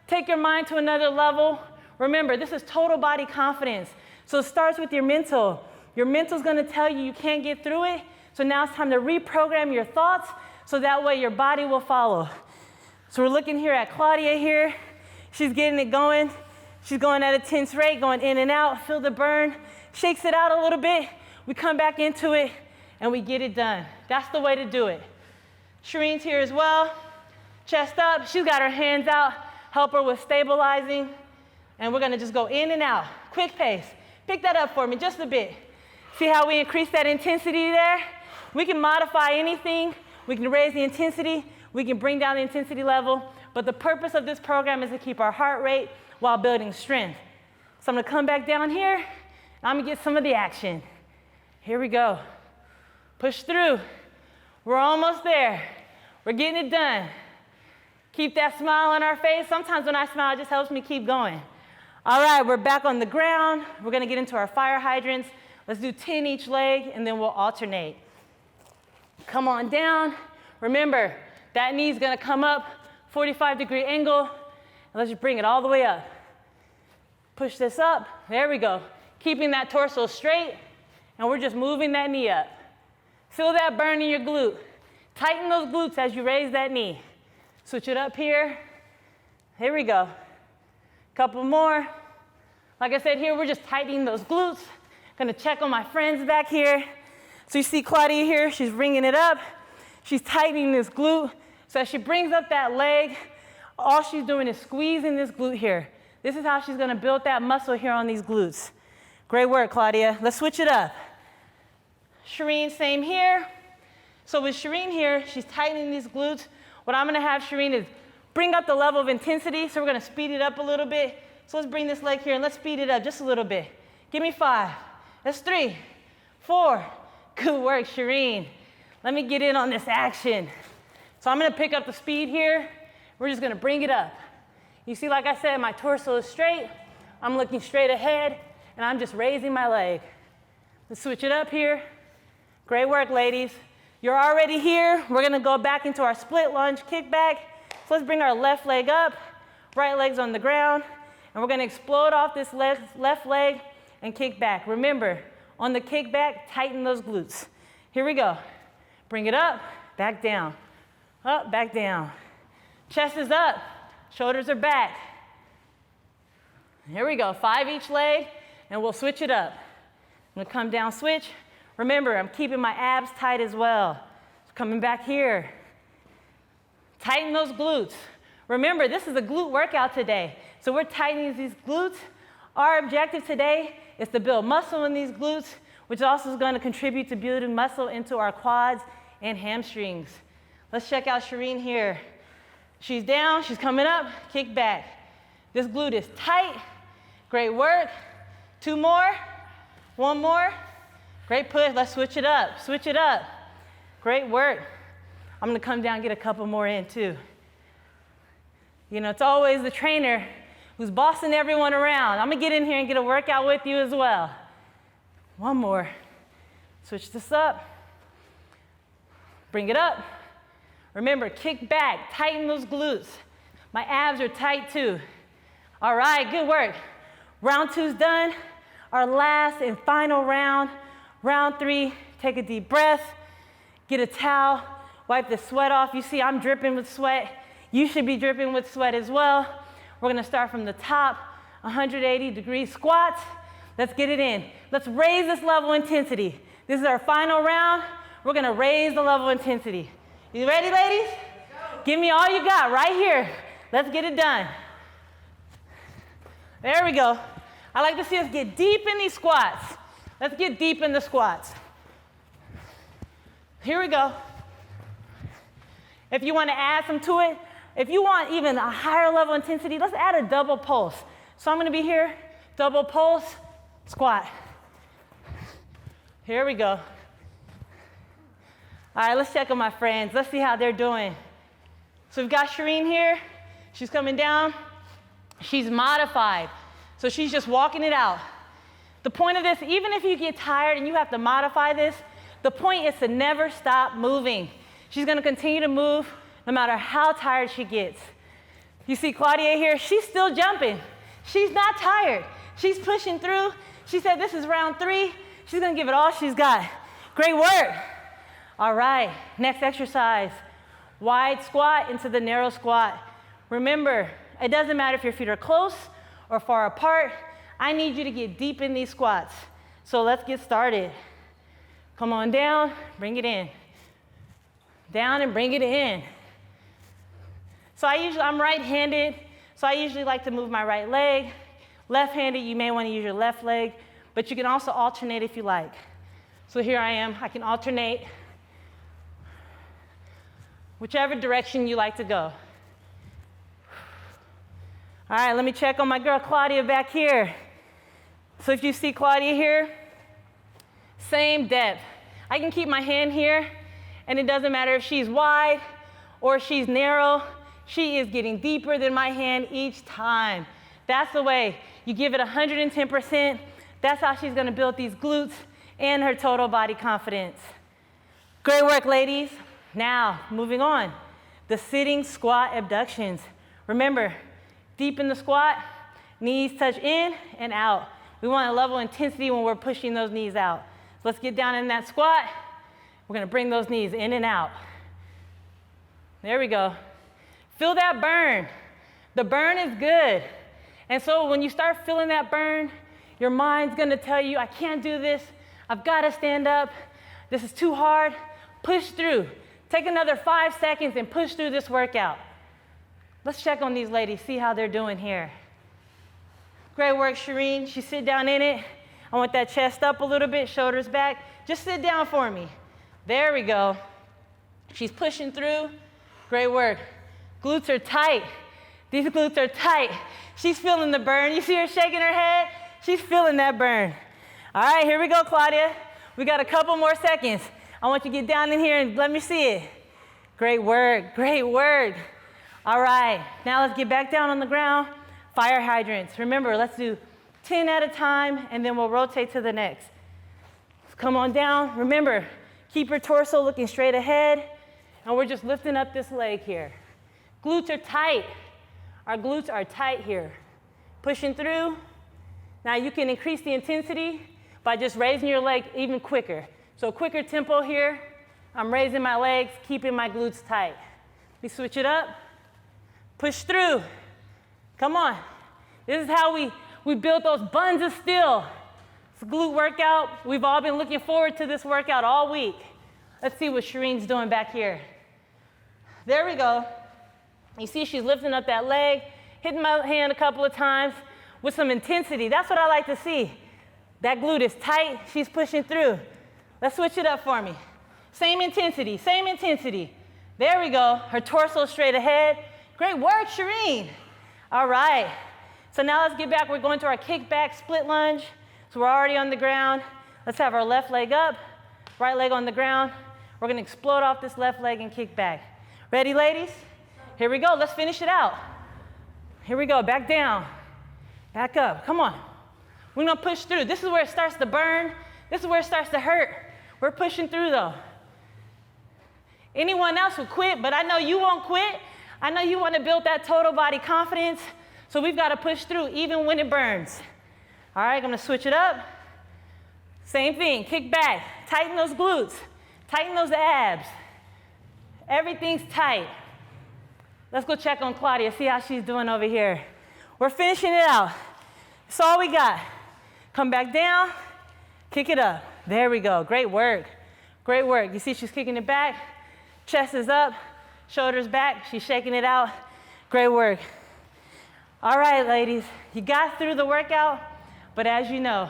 Take your mind to another level. Remember, this is total body confidence. So it starts with your mental. Your mental's gonna tell you you can't get through it. So now it's time to reprogram your thoughts so that way your body will follow. So we're looking here at Claudia here. She's getting it going. She's going at a tense rate, going in and out. Feel the burn. Shakes it out a little bit. We come back into it and we get it done. That's the way to do it. Shireen's here as well. Chest up. She's got her hands out. Help her with stabilizing. And we're gonna just go in and out. Quick pace. Pick that up for me just a bit. See how we increase that intensity there? We can modify anything. We can raise the intensity. We can bring down the intensity level. But the purpose of this program is to keep our heart rate while building strength. So I'm gonna come back down here. And I'm gonna get some of the action. Here we go. Push through. We're almost there. We're getting it done. Keep that smile on our face. Sometimes when I smile, it just helps me keep going. All right, we're back on the ground. We're gonna get into our fire hydrants. Let's do 10 each leg, and then we'll alternate. Come on down. Remember, that knee's gonna come up, 45-degree angle, and let's just bring it all the way up. Push this up, there we go. Keeping that torso straight, and we're just moving that knee up. Feel that burn in your glute. Tighten those glutes as you raise that knee. Switch it up here. Here we go. Couple more. Like I said here, we're just tightening those glutes. Gonna check on my friends back here. So you see Claudia here, she's bringing it up. She's tightening this glute. So as she brings up that leg, all she's doing is squeezing this glute here. This is how she's gonna build that muscle here on these glutes. Great work, Claudia. Let's switch it up. Shireen, same here. So with Shireen here, she's tightening these glutes. What I'm gonna have Shireen is bring up the level of intensity. So we're gonna speed it up a little bit. So let's bring this leg here and let's speed it up just a little bit. Give me 5. That's 3, 4. Good work, Shireen. Let me get in on this action. So I'm gonna pick up the speed here. We're just gonna bring it up. You see, like I said, my torso is straight. I'm looking straight ahead, and I'm just raising my leg. Let's switch it up here. Great work, ladies. You're already here. We're gonna go back into our split lunge kickback. So let's bring our left leg up, right leg's on the ground, and we're gonna explode off this left leg and kick back. Remember, on the kick back, tighten those glutes. Here we go. Bring it up, back down. Up, back down. Chest is up, shoulders are back. Here we go, 5 each leg, and we'll switch it up. I'm gonna come down, switch. Remember, I'm keeping my abs tight as well. Coming back here. Tighten those glutes. Remember, this is a glute workout today. So we're tightening these glutes. Our objective today is to build muscle in these glutes, which also is going to contribute to building muscle into our quads and hamstrings. Let's check out Shireen here. She's down, she's coming up, kick back. This glute is tight. Great work. 2 more. 1 more. Great push. Let's switch it up. Switch it up. Great work. I'm going to come down and get a couple more in too. You know, it's always the trainer who's bossing everyone around. I'm going to get in here and get a workout with you as well. 1 more. Switch this up. Bring it up. Remember, kick back. Tighten those glutes. My abs are tight too. All right, good work. Round 2's done. Our last and final round. Round 3, take a deep breath. Get a towel. Wipe the sweat off. You see I'm dripping with sweat. You should be dripping with sweat as well. We're gonna start from the top, 180-degree squats. Let's get it in. Let's raise this level of intensity. This is our final round. We're gonna raise the level of intensity. You ready, ladies? Give me all you got right here. Let's get it done. There we go. I like to see us get deep in these squats. Let's get deep in the squats. Here we go. If you want to add some to it, if you want even a higher level intensity, let's add a double pulse. So I'm going to be here, double pulse, squat. Here we go. All right, let's check on my friends. Let's see how they're doing. So we've got Shireen here. She's coming down. She's modified. So she's just walking it out. The point of this, even if you get tired and you have to modify this, the point is to never stop moving. She's going to continue to move no matter how tired she gets. You see Claudia here, she's still jumping. She's not tired. She's pushing through. She said this is round 3. She's going to give it all she's got. Great work. All right, next exercise. Wide squat into the narrow squat. Remember, it doesn't matter if your feet are close or far apart. I need you to get deep in these squats. So let's get started. Come on down, bring it in. Down and bring it in. So I'm right-handed, so I usually like to move my right leg. Left-handed, you may want to use your left leg, but you can also alternate if you like. So here I am, I can alternate whichever direction you like to go. All right, let me check on my girl Claudia back here. So if you see Claudia here, same depth. I can keep my hand here, and it doesn't matter if she's wide or she's narrow. She is getting deeper than my hand each time. That's the way. You give it 110%. That's how she's going to build these glutes and her total body confidence. Great work, ladies. Now, moving on. The sitting squat abductions. Remember, deep in the squat, knees touch in and out. We want a level of intensity when we're pushing those knees out. So let's get down in that squat. We're going to bring those knees in and out. There we go. Feel that burn. The burn is good. And so when you start feeling that burn, your mind's going to tell you, I can't do this. I've got to stand up. This is too hard. Push through. Take another 5 seconds and push through this workout. Let's check on these ladies, see how they're doing here. Great work, Shireen. She sit down in it. I want that chest up a little bit, shoulders back. Just sit down for me. There we go. She's pushing through. Great work. Glutes are tight. These glutes are tight. She's feeling the burn. You see her shaking her head? She's feeling that burn. All right, here we go, Claudia. We got a couple more seconds. I want you to get down in here and let me see it. Great work, great work. All right, now let's get back down on the ground. Fire hydrants. Remember, let's do 10 at a time, and then we'll rotate to the next. Come on down. Remember, keep your torso looking straight ahead, and we're just lifting up this leg here. Glutes are tight. Our glutes are tight here. Pushing through. Now you can increase the intensity by just raising your leg even quicker. So quicker tempo here. I'm raising my legs, keeping my glutes tight. We switch it up. Push through. Come on. This is how we build those buns of steel. It's a glute workout. We've all been looking forward to this workout all week. Let's see what Shireen's doing back here. There we go. You see she's lifting up that leg, hitting my hand a couple of times with some intensity. That's what I like to see. That glute is tight, she's pushing through. Let's switch it up for me. Same intensity, same intensity. There we go, her torso straight ahead. Great work, Shireen. All right, so now let's get back. We're going to our kickback split lunge. So we're already on the ground. Let's have our left leg up, right leg on the ground. We're gonna explode off this left leg and kick back. Ready, ladies? Here we go, let's finish it out. Here we go, back down, back up, come on. We're gonna push through. This is where it starts to burn. This is where it starts to hurt. We're pushing through though. Anyone else will quit, but I know you won't quit. I know you wanna build that total body confidence, so we've gotta push through even when it burns. All right, I'm gonna switch it up. Same thing, kick back, tighten those glutes, tighten those abs. Everything's tight. Let's go check on Claudia, see how she's doing over here. We're finishing it out. That's all we got. Come back down, kick it up. There we go, great work. Great work. You see she's kicking it back, chest is up, shoulders back, she's shaking it out. Great work. All right, ladies, you got through the workout, but as you know,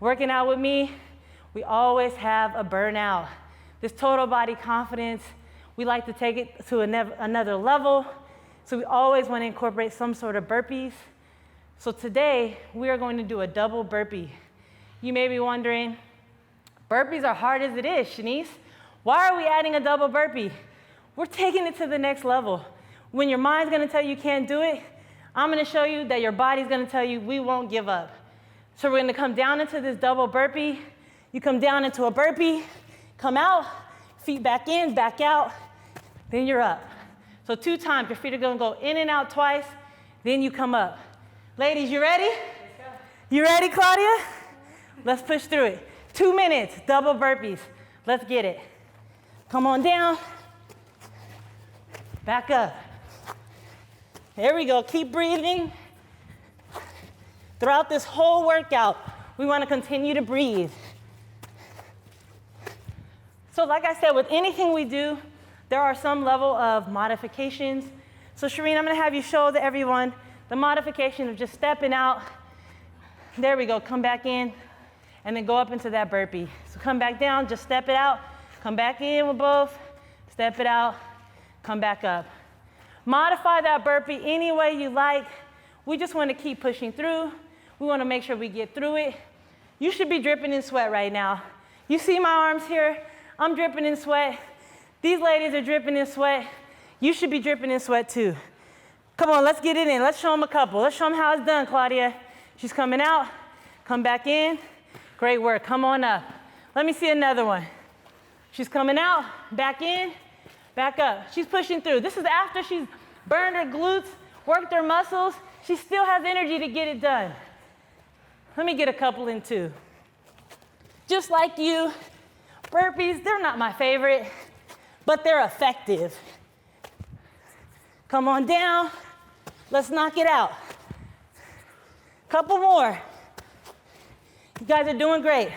working out with me, we always have a burnout. This total body confidence, we like to take it to another level, so we always want to incorporate some sort of burpees. So today, we are going to do a double burpee. You may be wondering, burpees are hard as it is, Shanice. Why are we adding a double burpee? We're taking it to the next level. When your mind's gonna tell you can't do it, I'm gonna show you that your body's gonna tell you we won't give up. So we're gonna come down into this double burpee. You come down into a burpee, come out, feet back in, back out, then you're up. So 2 times, your feet are gonna go in and out twice, then you come up. Ladies, you ready? You ready, Claudia? Let's push through it. 2 minutes, double burpees. Let's get it. Come on down, back up. There we go, keep breathing. Throughout this whole workout, we wanna continue to breathe. So like I said, with anything we do, there are some level of modifications. So Shireen, I'm gonna have you show everyone the modification of just stepping out. There we go, come back in, and then go up into that burpee. So come back down, just step it out, come back in with both, step it out, come back up. Modify that burpee any way you like. We just wanna keep pushing through. We wanna make sure we get through it. You should be dripping in sweat right now. You see my arms here? I'm dripping in sweat. These ladies are dripping in sweat. You should be dripping in sweat too. Come on, let's get it in. Let's show them a couple. Let's show them how it's done, Claudia. She's coming out, come back in. Great work, come on up. Let me see another one. She's coming out, back in, back up. She's pushing through. This is after she's burned her glutes, worked her muscles. She still has energy to get it done. Let me get a couple in too. Just like you, burpees, they're not my favorite, but they're effective. Come on down, let's knock it out. Couple more. You guys are doing great.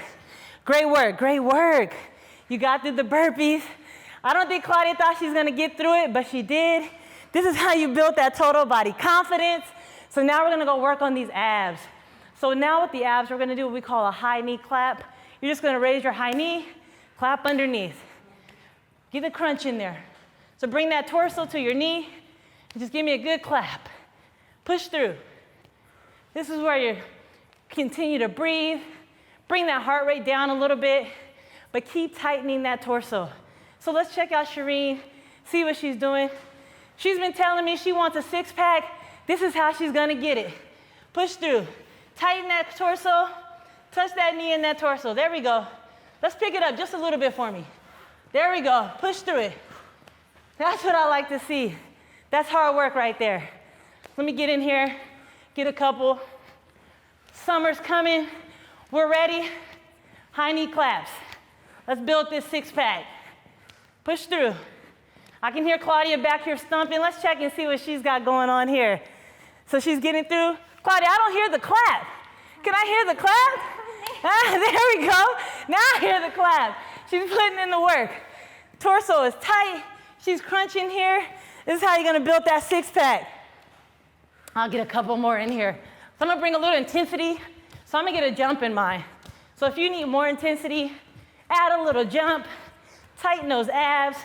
Great work, great work. You got through the burpees. I don't think Claudia thought she was gonna get through it, but she did. This is how you build that total body confidence. So now we're gonna go work on these abs. So now with the abs, we're gonna do what we call a high knee clap. You're just gonna raise your high knee, clap underneath. Get a crunch in there. So bring that torso to your knee, and just give me a good clap. Push through. This is where you continue to breathe. Bring that heart rate down a little bit, but keep tightening that torso. So let's check out Shireen, see what she's doing. She's been telling me she wants a 6-pack. This is how she's gonna get it. Push through. Tighten that torso, touch that knee and that torso. There we go. Let's pick it up just a little bit for me. There we go, push through it. That's what I like to see. That's hard work right there. Let me get in here, get a couple. Summer's coming, we're ready. High knee claps. Let's build this 6-pack. Push through. I can hear Claudia back here stumping. Let's check and see what she's got going on here. So she's getting through. Claudia, I don't hear the clap. Can I hear the clap? There we go. Now I hear the clap. She's putting in the work. Torso is tight. She's crunching here. This is how you're gonna build that six-pack. I'll get a couple more in here. So I'm gonna bring a little intensity. So I'm gonna get a jump in mine. So if you need more intensity, add a little jump, tighten those abs,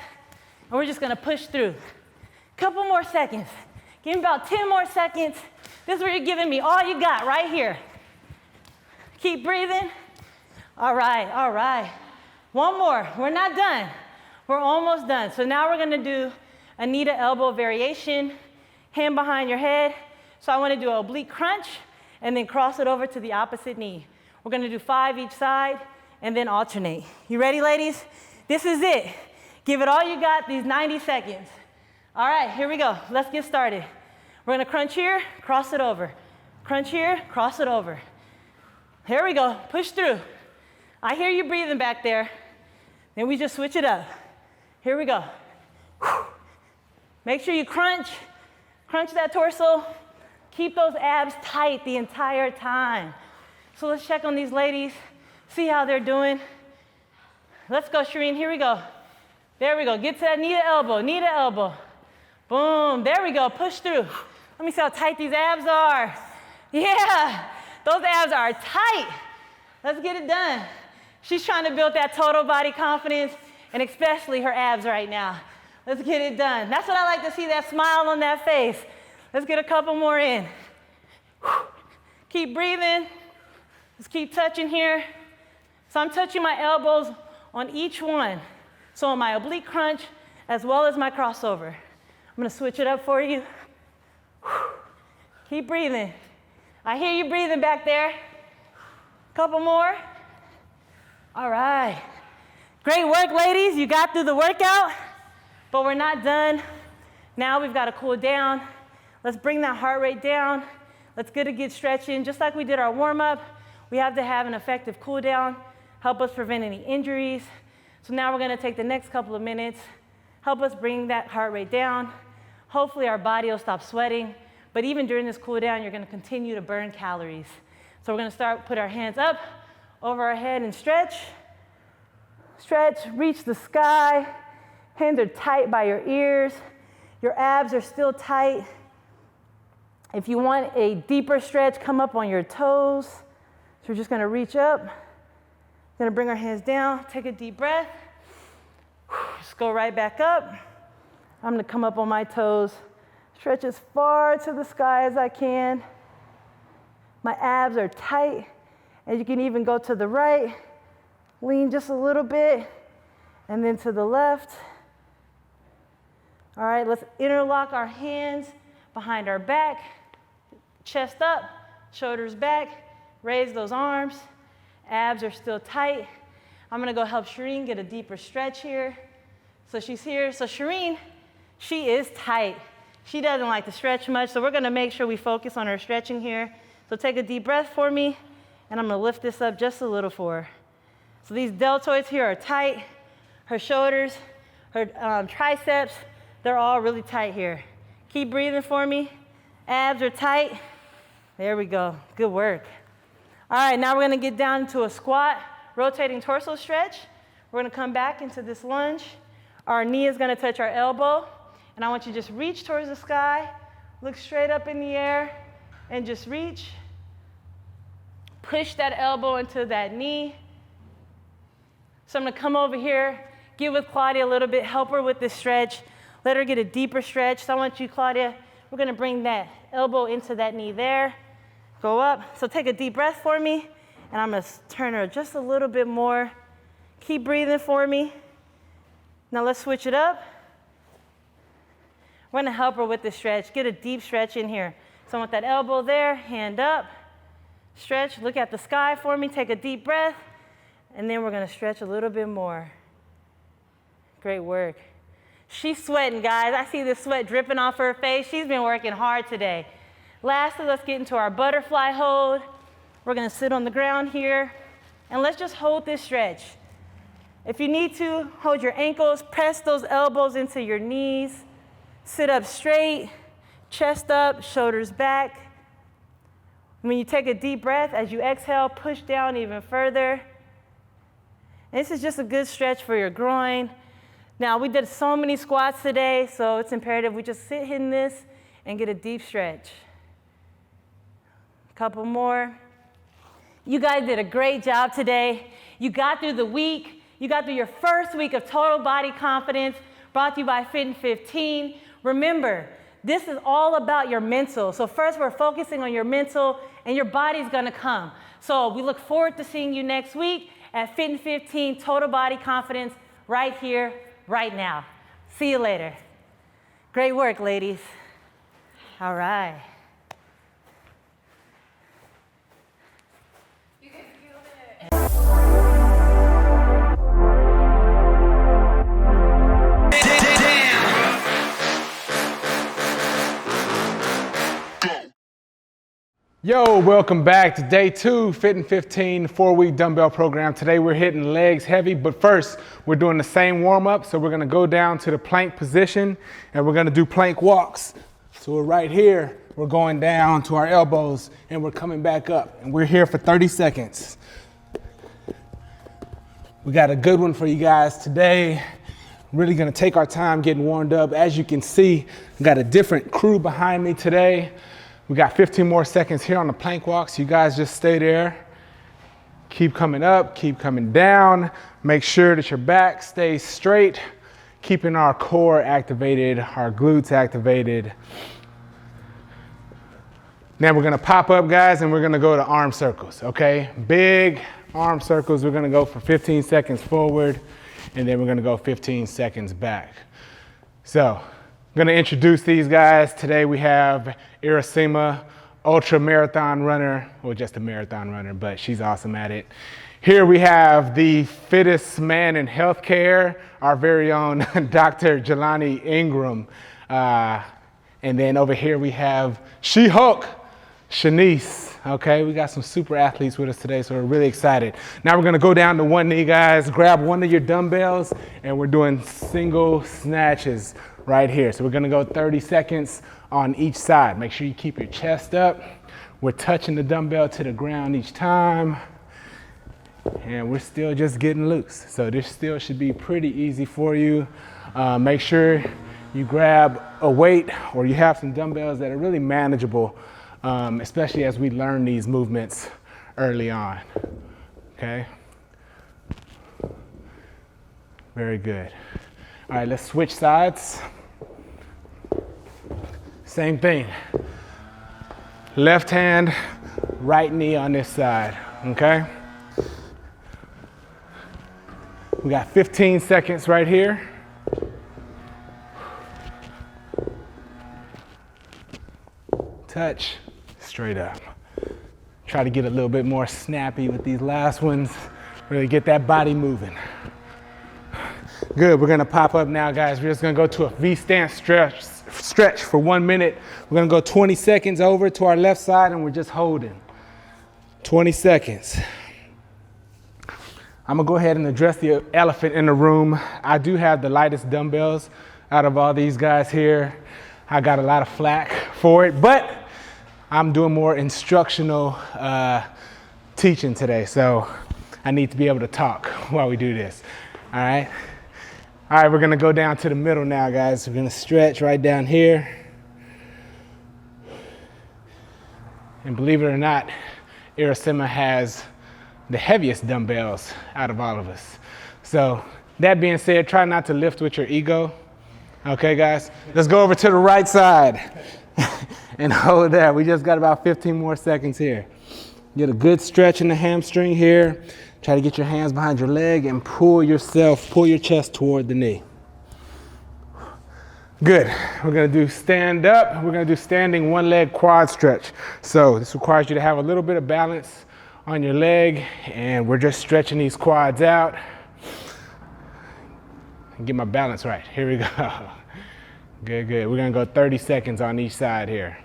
and we're just gonna push through. Couple more seconds. Give me about 10 more seconds. This is where you're giving me all you got right here. Keep breathing. All right, all right. One more, we're not done. We're almost done. So now we're gonna do a knee to elbow variation, hand behind your head. So I wanna do an oblique crunch and then cross it over to the opposite knee. We're gonna do 5 each side and then alternate. You ready, ladies? This is it. Give it all you got these 90 seconds. All right, here we go. Let's get started. We're gonna crunch here, cross it over. Crunch here, cross it over. Here we go, push through. I hear you breathing back there. Then we just switch it up. Here we go. Make sure you crunch that torso. Keep those abs tight the entire time. So let's check on these ladies, see how they're doing. Let's go, Shireen, here we go. There we go, get to that knee to elbow, knee to elbow. Boom, there we go, push through. Let me see how tight these abs are. Yeah, those abs are tight. Let's get it done. She's trying to build that total body confidence, and especially her abs right now. Let's get it done. That's what I like to see, that smile on that face. Let's get a couple more in. Keep breathing. Let's keep touching here. So I'm touching my elbows on each one. So on my oblique crunch, as well as my crossover. I'm gonna switch it up for you. Keep breathing. I hear you breathing back there. Couple more. All right. Great work, ladies. You got through the workout, but we're not done. Now we've got to cool down. Let's bring that heart rate down. Let's get a good stretch in. Just like we did our warm-up, we have to have an effective cool down, help us prevent any injuries. So now we're going to take the next couple of minutes, help us bring that heart rate down. Hopefully our body will stop sweating, but even during this cool down, you're going to continue to burn calories. So we're going to start, put our hands up over our head and stretch. Stretch, reach the sky. Hands are tight by your ears. Your abs are still tight. If you want a deeper stretch, come up on your toes. So we're just gonna reach up. Gonna bring our hands down, take a deep breath. Just go right back up. I'm gonna come up on my toes. Stretch as far to the sky as I can. My abs are tight, and you can even go to the right. Lean just a little bit, and then to the left. All right, let's interlock our hands behind our back. Chest up, shoulders back. Raise those arms. Abs are still tight. I'm gonna go help Shireen get a deeper stretch here. So she's here. So Shireen, she is tight. She doesn't like to stretch much, so we're gonna make sure we focus on her stretching here. So take a deep breath for me, and I'm gonna lift this up just a little for her. So these deltoids here are tight. Her shoulders, her triceps, they're all really tight here. Keep breathing for me. Abs are tight. There we go, good work. All right, now we're gonna get down into a squat, rotating torso stretch. We're gonna come back into this lunge. Our knee is gonna touch our elbow, and I want you to just reach towards the sky, look straight up in the air, and just reach. Push that elbow into that knee. So I'm gonna come over here, get with Claudia a little bit, help her with this stretch, let her get a deeper stretch. So I want you, Claudia, we're gonna bring that elbow into that knee there, go up. So take a deep breath for me, and I'm gonna turn her just a little bit more. Keep breathing for me. Now let's switch it up. We're gonna help her with this stretch, get a deep stretch in here. So I want that elbow there, hand up, stretch, look at the sky for me, take a deep breath. And then we're gonna stretch a little bit more. Great work. She's sweating, guys. I see the sweat dripping off her face. She's been working hard today. Lastly, let's get into our butterfly hold. We're gonna sit on the ground here, and let's just hold this stretch. If you need to, hold your ankles, press those elbows into your knees, sit up straight, chest up, shoulders back. When you take a deep breath, as you exhale, push down even further. This is just a good stretch for your groin, Now, we did so many squats today, so it's imperative we just sit in this and get a deep stretch. A couple more. You guys did a great job today. You got through the week. You got through your first week of total body confidence, brought to you by Fit in 15. Remember, this is all about your mental. So first we're focusing on your mental, and your body's gonna come. So we look forward to seeing you next week at Fit in 15 Total Body Confidence right here, right now. See you later. Great work, ladies. All right. Yo, welcome back to day 2, Fit in 15, 4-week dumbbell program. Today we're hitting legs heavy, but first we're doing the same warm-up. So we're gonna go down to the plank position and we're gonna do plank walks. So we're right here, we're going down to our elbows and we're coming back up. And we're here for 30 seconds. We got a good one for you guys today. Really gonna take our time getting warmed up. As you can see, we got a different crew behind me today. We got 15 more seconds here on the plank walks. You guys just stay there. Keep coming up, keep coming down. Make sure that your back stays straight, keeping our core activated, our glutes activated. Now we're gonna pop up, guys, and we're gonna go to arm circles, okay? Big arm circles. We're gonna go for 15 seconds forward, and then we're gonna go 15 seconds back. So, I'm gonna introduce these guys. Today we have Irasima, ultra marathon runner, well, just a marathon runner, but she's awesome at it. Here we have the fittest man in healthcare, our very own Dr. Jelani Ingram. And then over here we have She-Hulk, Shanice. Okay, we got some super athletes with us today, so we're really excited. Now we're gonna go down to one knee, guys. Grab one of your dumbbells, and we're doing single snatches right here. So we're gonna go 30 seconds on each side. Make sure you keep your chest up. We're touching the dumbbell to the ground each time. And we're still just getting loose. So this still should be pretty easy for you. Make sure you grab a weight or you have some dumbbells that are really manageable, especially as we learn these movements early on, okay? Very good. All right, let's switch sides. Same thing. Left hand, right knee on this side, okay? We got 15 seconds right here. Touch, straight up. Try to get a little bit more snappy with these last ones. Really get that body moving. Good, we're gonna pop up now, guys. We're just gonna go to a V-stance stretch for 1 minute. We're gonna go 20 seconds over to our left side and we're just holding. 20 seconds. I'm gonna go ahead and address the elephant in the room. I do have the lightest dumbbells out of all these guys here. I got a lot of flack for it, but I'm doing more instructional teaching today, so I need to be able to talk while we do this, all right? All right, we're gonna go down to the middle now, guys. We're gonna stretch right down here. And believe it or not, Irasima has the heaviest dumbbells out of all of us. So that being said, try not to lift with your ego. Okay, guys, let's go over to the right side and hold that. We just got about 15 more seconds here. Get a good stretch in the hamstring here. Try to get your hands behind your leg and pull your chest toward the knee. Good, we're gonna do stand up. We're gonna do standing one leg quad stretch. So this requires you to have a little bit of balance on your leg, and we're just stretching these quads out. Get my balance right. Here we go. Good, good. We're gonna go 30 seconds on each side here.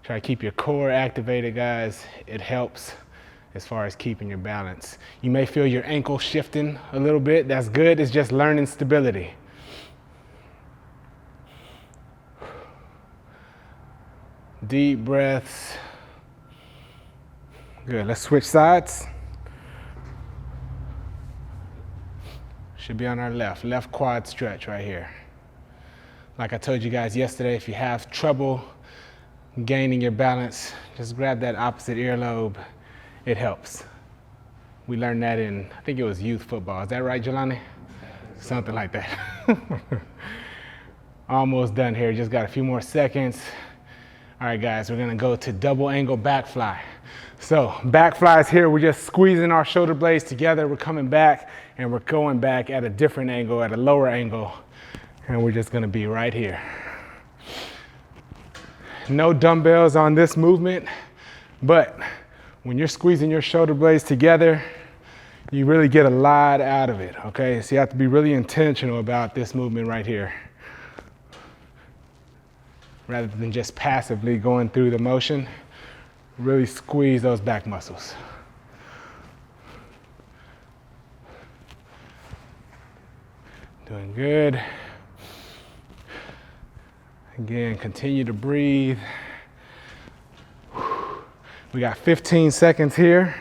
Try to keep your core activated, guys. It helps as far as keeping your balance. You may feel your ankle shifting a little bit. That's good. It's just learning stability. Deep breaths. Good. Let's switch sides. Should be on our left quad stretch right here. Like I told you guys yesterday, if you have trouble gaining your balance, just grab that opposite earlobe. It helps. We learned that in, I think it was youth football. Is that right, Jelani? Something like that. Almost done here, just got a few more seconds. All right, guys, we're gonna go to double angle back fly. So back flies here, we're just squeezing our shoulder blades together. We're coming back and we're going back at a different angle, at a lower angle. And we're just gonna be right here. No dumbbells on this movement, but when you're squeezing your shoulder blades together, you really get a lot out of it, okay? So you have to be really intentional about this movement right here, rather than just passively going through the motion. Really squeeze those back muscles. Doing good. Again, continue to breathe. We got 15 seconds here.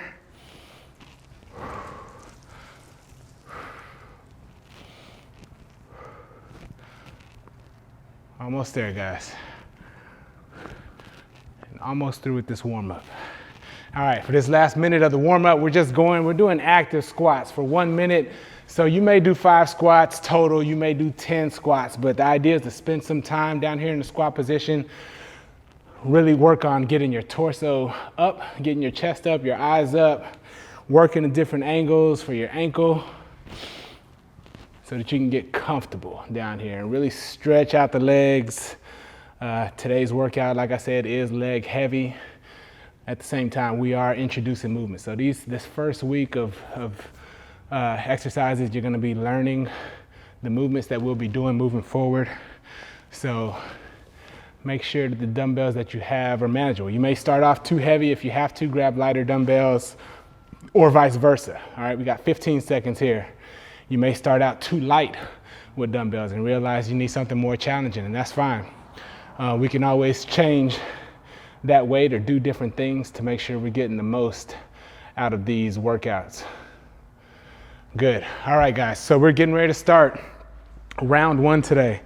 Almost there, guys. And almost through with this warm-up. All right, for this last minute of the warm-up, we're doing active squats for 1 minute. So you may do 5 squats total, you may do 10 squats, but the idea is to spend some time down here in the squat position, really work on getting your torso up, getting your chest up, your eyes up, working at different angles for your ankle so that you can get comfortable down here and really stretch out the legs. Today's workout, like I said, is leg heavy. At the same time, we are introducing movement. So this first week of exercises, you're gonna be learning the movements that we'll be doing moving forward. So make sure that the dumbbells that you have are manageable. You may start off too heavy. If you have to, grab lighter dumbbells or vice versa. All right, we got 15 seconds here. You may start out too light with dumbbells and realize you need something more challenging, and that's fine. We can always change that weight or do different things to make sure we're getting the most out of these workouts. Good. All right, guys, so we're getting ready to start round 1 today.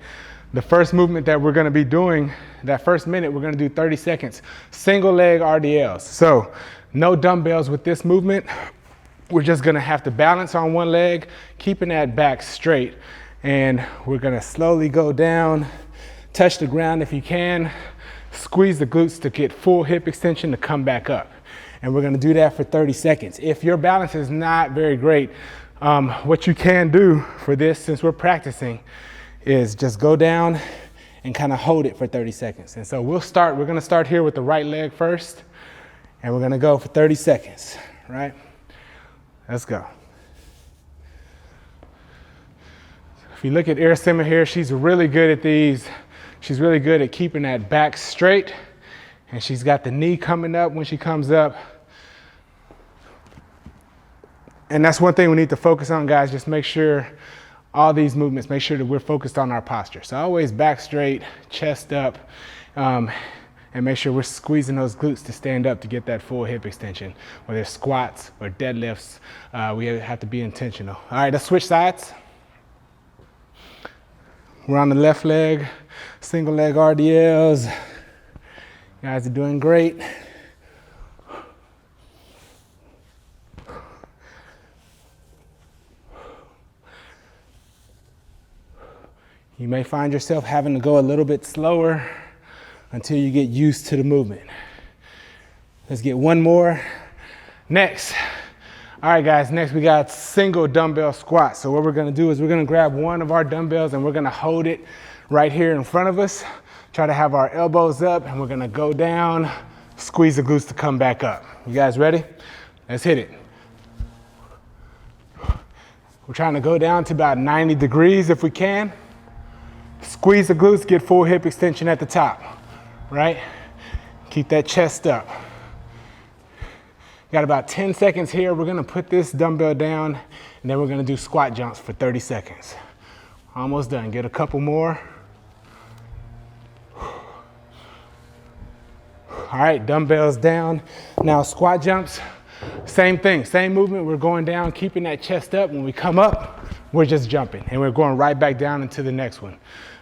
The first movement that we're gonna be doing, that first minute, we're gonna do 30 seconds, single leg RDLs. So no dumbbells with this movement. We're just gonna have to balance on one leg, keeping that back straight. And we're gonna slowly go down, touch the ground if you can, squeeze the glutes to get full hip extension to come back up. And we're gonna do that for 30 seconds. If your balance is not very great, what you can do for this, since we're practicing, is just go down and kind of hold it for 30 seconds. And so we're gonna start here with the right leg first, and we're gonna go for 30 seconds, right? Let's go. If you look at Irasima here, she's really good at these. She's really good at keeping that back straight, and she's got the knee coming up when she comes up. And that's one thing we need to focus on, guys. Just make sure all these movements, make sure that we're focused on our posture. So always back straight, chest up, and make sure we're squeezing those glutes to stand up to get that full hip extension. Whether it's squats or deadlifts, we have to be intentional. All right, let's switch sides. We're on the left leg, single leg RDLs. You guys are doing great. You may find yourself having to go a little bit slower until you get used to the movement. Let's get one more. Next. All right, guys, next we got single dumbbell squat. So what we're gonna do is we're gonna grab one of our dumbbells and we're gonna hold it right here in front of us. Try to have our elbows up, and we're gonna go down, squeeze the glutes to come back up. You guys ready? Let's hit it. We're trying to go down to about 90 degrees if we can. Squeeze the glutes, get full hip extension at the top, right? Keep that chest up. Got about 10 seconds here. We're gonna put this dumbbell down, and then we're gonna do squat jumps for 30 seconds. Almost done, get a couple more. All right, dumbbells down. Now squat jumps, same thing, same movement. We're going down, keeping that chest up. When we come up, we're just jumping and we're going right back down into the next one,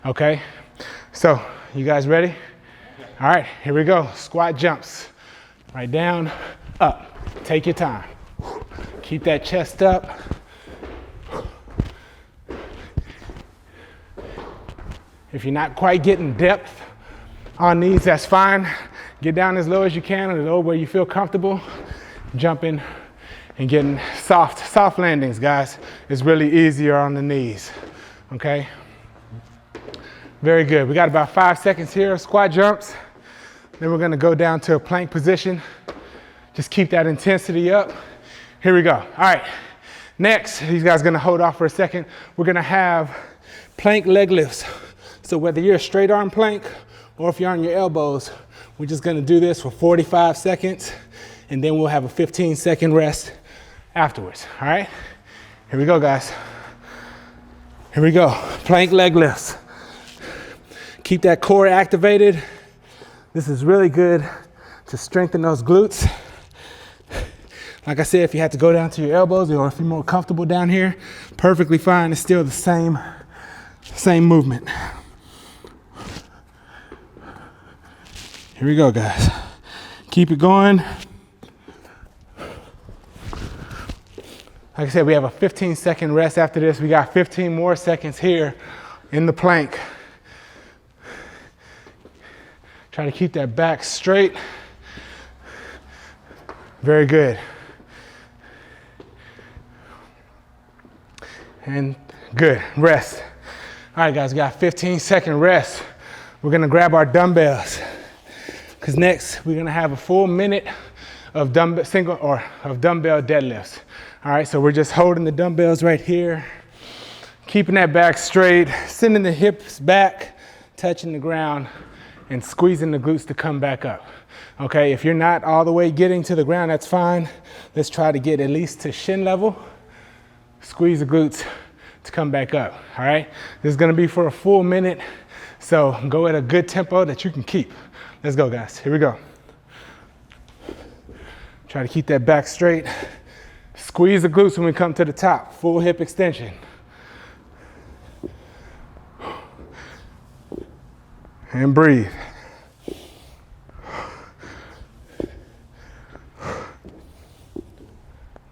okay? So, you guys ready? All right, here we go. Squat jumps. Right down, up. Take your time. Keep that chest up. If you're not quite getting depth on these, that's fine. Get down as low as you can, or low where you feel comfortable. Jumping and getting soft landings, guys. It's really easier on the knees, okay? Very good. We got about 5 seconds here of squat jumps. Then we're gonna go down to a plank position. Just keep that intensity up. Here we go. All right, next, these guys are gonna hold off for a second. We're gonna have plank leg lifts. So whether you're a straight arm plank or if you're on your elbows, we're just gonna do this for 45 seconds and then we'll have a 15-second rest afterwards, all right? Here we go, guys. Here we go, plank leg lifts. Keep that core activated. This is really good to strengthen those glutes. Like I said, if you have to go down to your elbows or if you're more comfortable down here, perfectly fine. It's still the same movement. Here we go, guys. Keep it going. Like I said, we have a 15-second rest after this. We got 15 more seconds here in the plank. Try to keep that back straight. Very good. And good, rest. All right, guys, we got a 15-second rest. We're gonna grab our dumbbells, because next we're gonna have a full minute of dumbbell deadlifts. All right, so we're just holding the dumbbells right here, keeping that back straight, sending the hips back, touching the ground, and squeezing the glutes to come back up. Okay, if you're not all the way getting to the ground, that's fine. Let's try to get at least to shin level. Squeeze the glutes to come back up, all right? This is gonna be for a full minute, so go at a good tempo that you can keep. Let's go, guys, here we go. Try to keep that back straight. Squeeze the glutes when we come to the top, full hip extension. And breathe.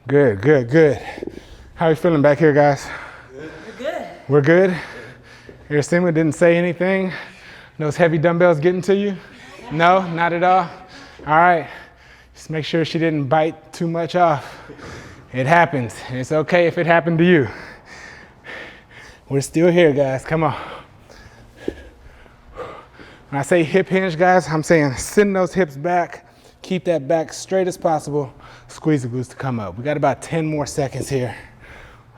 Good, good, good. How are you feeling back here, guys? We're good. We're good? Irasima didn't say anything? Those heavy dumbbells getting to you? No, not at all? All right, just make sure she didn't bite too much off. It happens, and it's okay if it happened to you. We're still here, guys, come on. When I say hip hinge, guys, I'm saying send those hips back, keep that back straight as possible, squeeze the glutes to come up. We got about 10 more seconds here,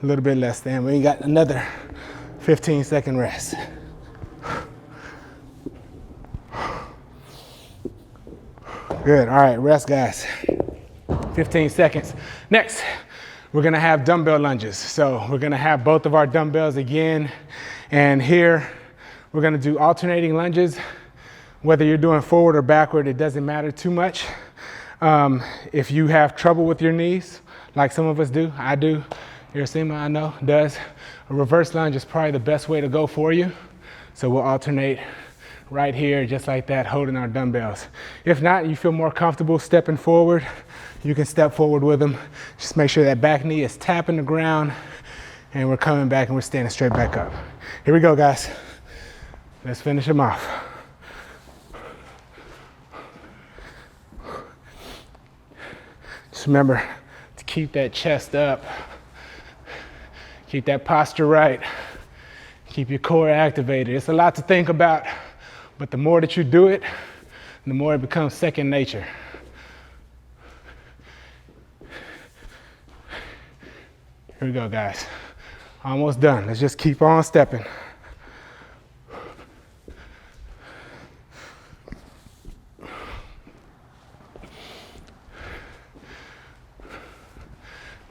a little bit less than. We got another 15-second rest. Good, all right, rest, guys. 15 seconds. Next, we're gonna have dumbbell lunges. So we're gonna have both of our dumbbells again, and here we're gonna do alternating lunges. Whether you're doing forward or backward, it doesn't matter too much. If you have trouble with your knees, like some of us do, I do, Irasima, I know, does, a reverse lunge is probably the best way to go for you. So we'll alternate right here, just like that, holding our dumbbells. If not, you feel more comfortable stepping forward, you can step forward with them. Just make sure that back knee is tapping the ground, and we're coming back and we're standing straight back up. Here we go, guys. Let's finish them off. Just remember to keep that chest up, keep that posture right, keep your core activated. It's a lot to think about, but the more that you do it, the more it becomes second nature. Here we go, guys. Almost done. Let's just keep on stepping.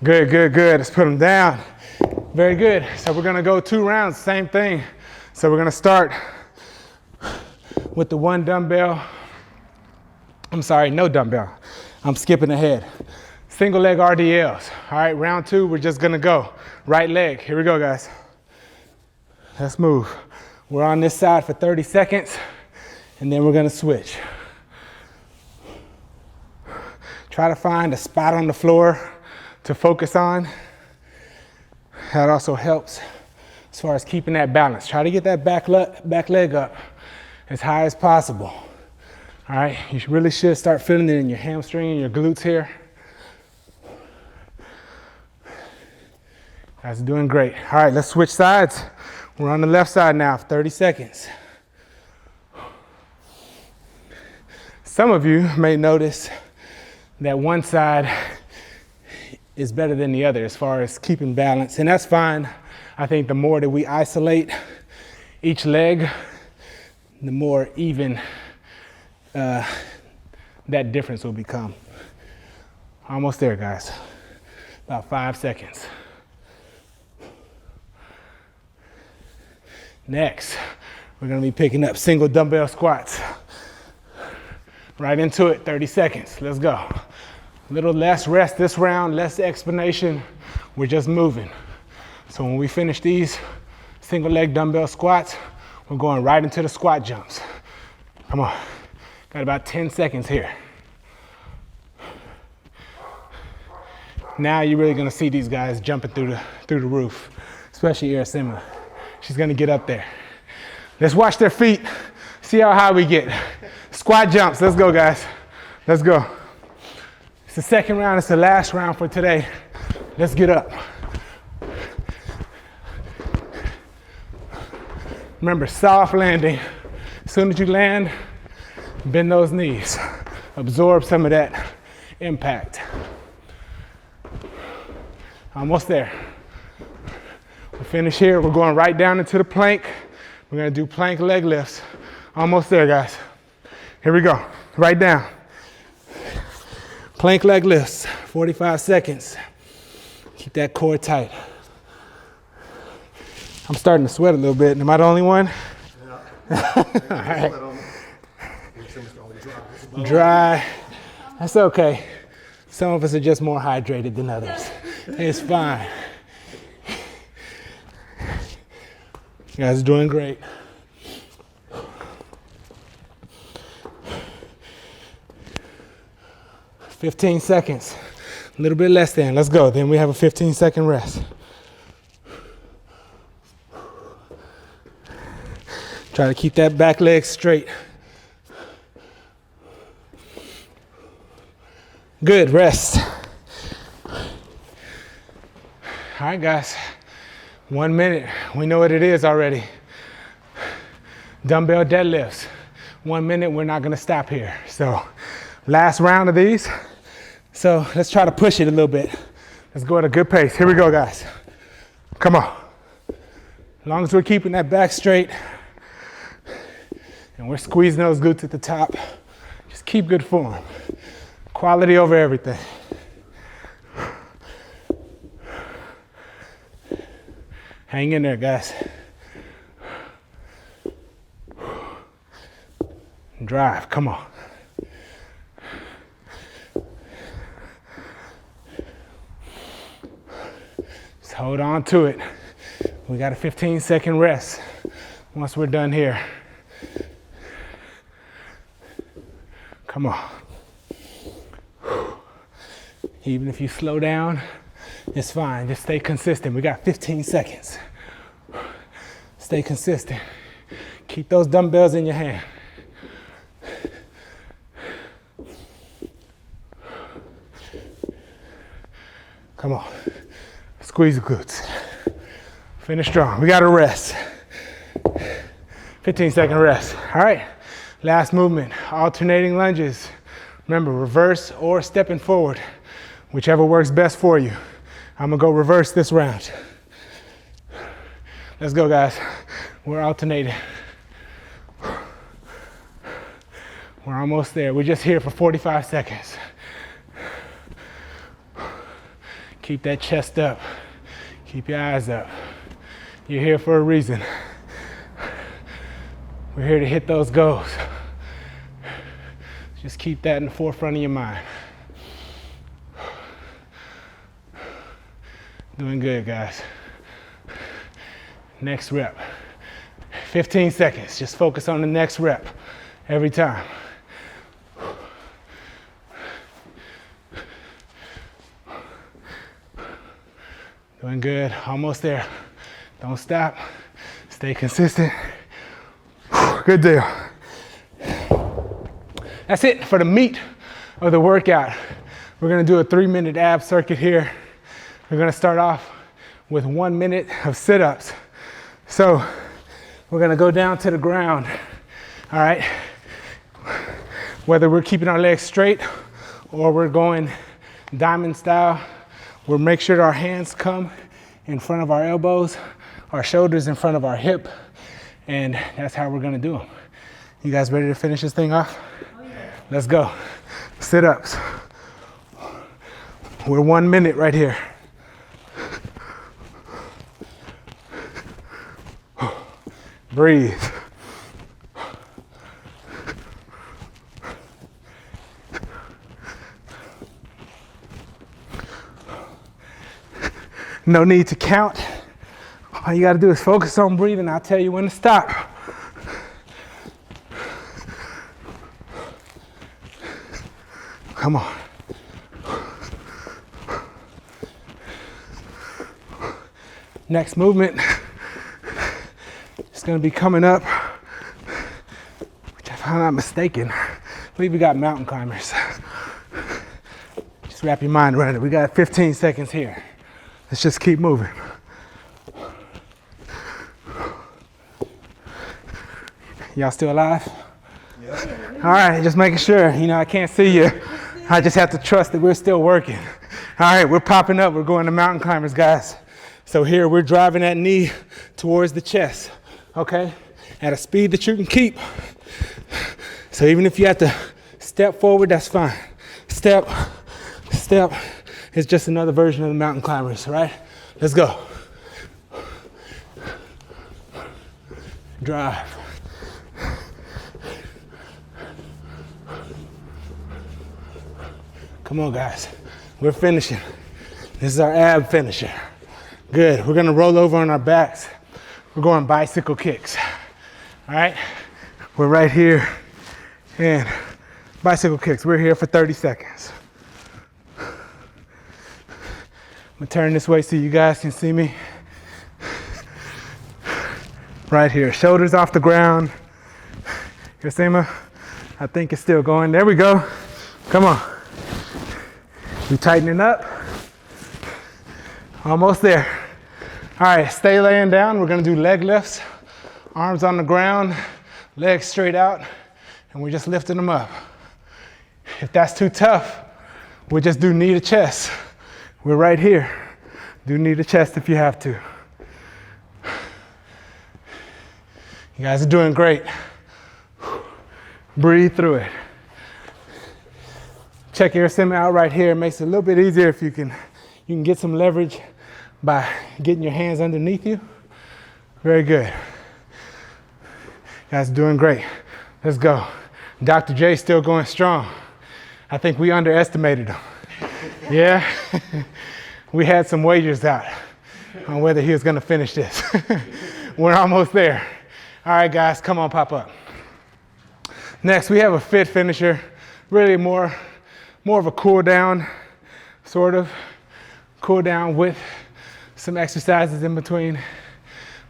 Good, good, good. Let's put them down. Very good. So we're gonna go 2 rounds, same thing. So we're gonna start with the one dumbbell. I'm sorry, no dumbbell. I'm skipping ahead. single leg RDLs. All right, round 2, we're just gonna go. Right leg, here we go, guys. Let's move. We're on this side for 30 seconds, and then we're gonna switch. Try to find a spot on the floor to focus on. That also helps as far as keeping that balance. Try to get that back leg up as high as possible. All right, you really should start feeling it in your hamstring and your glutes here. Guys are doing great. All right, let's switch sides. We're on the left side now, 30 seconds. Some of you may notice that one side is better than the other as far as keeping balance, and that's fine. I think the more that we isolate each leg, the more even that difference will become. Almost there, guys. About 5 seconds. Next, we're gonna be picking up single dumbbell squats. Right into it, 30 seconds, let's go. A little less rest this round, less explanation, we're just moving. So when we finish these single leg dumbbell squats, we're going right into the squat jumps. Come on, got about 10 seconds here. Now you're really gonna see these guys jumping through the roof, especially Irasima. She's gonna get up there. Let's watch their feet, see how high we get. Squat jumps, let's go, guys. Let's go. It's the second round, it's the last round for today. Let's get up. Remember, soft landing. As soon as you land, bend those knees. Absorb some of that impact. Almost there. We finish here, we're going right down into the plank. We're gonna do plank leg lifts. Almost there, guys. Here we go, right down. Plank leg lifts, 45 seconds. Keep that core tight. I'm starting to sweat a little bit. Am I the only one? Yeah. All right. Dry. That's okay. Some of us are just more hydrated than others. It's fine. You guys are doing great. "15 seconds, a little bit less than, let's go. Then we have a 15-second rest. Try to keep that back leg straight. Good, rest. All right, guys. 1 minute, we know what it is already. Dumbbell deadlifts. 1 minute, we're not gonna stop here. So, last round of these. So let's try to push it a little bit. Let's go at a good pace. Here we go, guys. Come on. As long as we're keeping that back straight and we're squeezing those glutes at the top, just keep good form. Quality over everything. Hang in there, guys. Drive, come on. Just hold on to it. We got a 15-second rest once we're done here. Come on. Even if you slow down, it's fine. Just stay consistent. We got 15 seconds. Stay consistent. Keep those dumbbells in your hand. Come on. Squeeze the glutes. Finish strong. We got to rest. 15-second rest. All right. Last movement. Alternating lunges. Remember, reverse or stepping forward. Whichever works best for you. I'm gonna go reverse this round. Let's go, guys. We're alternating. We're almost there. We're just here for 45 seconds. Keep that chest up. Keep your eyes up. You're here for a reason. We're here to hit those goals. Just keep that in the forefront of your mind. Doing good, guys. Next rep. 15 seconds. Just focus on the next rep every time. Doing good. Almost there. Don't stop. Stay consistent. Good deal. That's it for the meat of the workout. We're gonna do a 3-minute ab circuit here. We're gonna start off with 1 minute of sit-ups. So we're gonna go down to the ground, all right? Whether we're keeping our legs straight or we're going diamond style, we'll make sure our hands come in front of our elbows, our shoulders in front of our hip, and that's how we're gonna do them. You guys ready to finish this thing off? Oh, yeah. Let's go. Sit-ups. We're 1 minute right here. Breathe. No need to count. All you gotta do is focus on breathing. I'll tell you when to stop. Come on. Next movement is gonna be coming up, which if I'm not mistaken, I believe we got mountain climbers. Just wrap your mind around it. We got 15 seconds here. Let's just keep moving. Y'all still alive? Yeah. All right, just making sure. You know, I can't see you. I just have to trust that we're still working. All right, we're popping up. We're going to mountain climbers, guys. So here, we're driving that knee towards the chest, okay? At a speed that you can keep. So even if you have to step forward, that's fine. Step, step. It's just another version of the mountain climbers, right? Let's go. Drive. Come on, guys. We're finishing. This is our ab finisher. Good. We're gonna roll over on our backs. We're going bicycle kicks. All right? We're right here. And bicycle kicks. We're here for 30 seconds. I'm gonna turn this way so you guys can see me. Right here, shoulders off the ground. Yosema, I think it's still going. There we go. Come on. We tightening up. Almost there. All right, stay laying down. We're gonna do leg lifts. Arms on the ground, legs straight out, and we're just lifting them up. If that's too tough, we'll just do knee to chest. We're right here. Do knee to chest if you have to. You guys are doing great. Breathe through it. Check your sim out right here. It makes it a little bit easier if you can get some leverage by getting your hands underneath you. Very good. You guys are doing great. Let's go. Dr. J still going strong. I think we underestimated him. Yeah, we had some wagers out on whether he was gonna finish this. We're almost there. All right, guys, come on, pop up. Next, we have a fit finisher, really more of a cool down, sort of cool down with some exercises in between.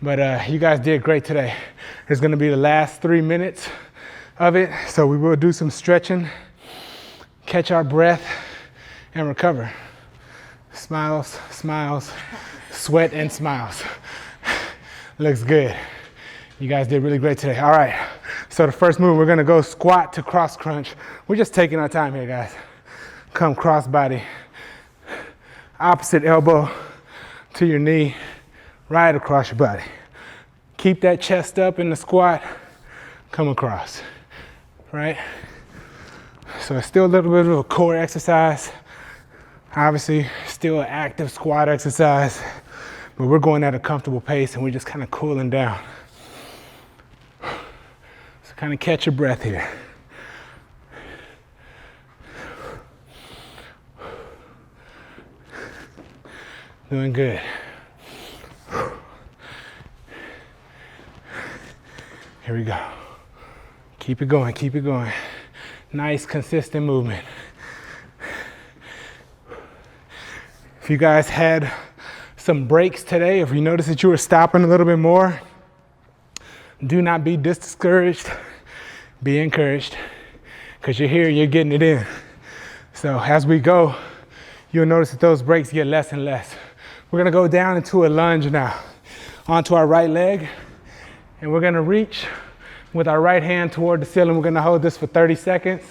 But you guys did great today. It's gonna be the last 3 minutes of it, so we will do some stretching, catch our breath, and recover. Smiles, smiles, sweat and smiles. Looks good. You guys did really great today. All right, so the first move, we're gonna go squat to cross crunch. We're just taking our time here, guys. Come cross body. Opposite elbow to your knee, right across your body. Keep that chest up in the squat, come across, right? So it's still a little bit of a core exercise. Obviously, still an active squat exercise, but we're going at a comfortable pace and we're just kind of cooling down. So kind of catch your breath here. Doing good. Here we go. Keep it going, keep it going. Nice, consistent movement. If you guys had some breaks today, if you noticed that you were stopping a little bit more, do not be discouraged, be encouraged, because you're here and you're getting it in. So as we go, you'll notice that those breaks get less and less. We're gonna go down into a lunge now, onto our right leg, and we're gonna reach with our right hand toward the ceiling. We're gonna hold this for 30 seconds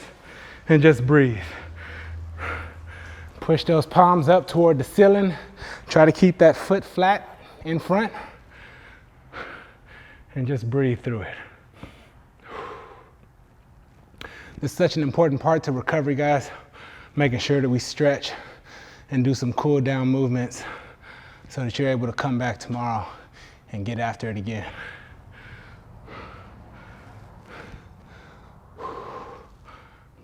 and just breathe. Push those palms up toward the ceiling. Try to keep that foot flat in front and just breathe through it. This is such an important part to recovery, guys. Making sure that we stretch and do some cool down movements so that you're able to come back tomorrow and get after it again.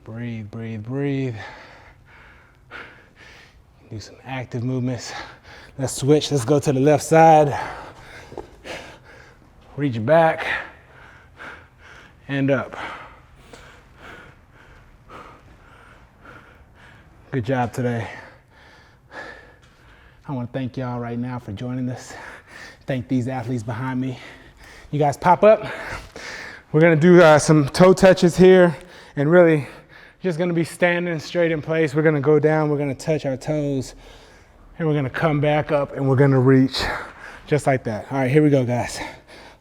Breathe, breathe, breathe. Do some active movements. Let's switch, let's go to the left side. Reach back and up. Good job today. I want to thank y'all right now for joining us. Thank these athletes behind me. You guys pop up. We're gonna do some toe touches here, and really just gonna be standing straight in place. We're gonna go down, we're gonna touch our toes, and we're gonna come back up and we're gonna reach just like that. All right, here we go, guys.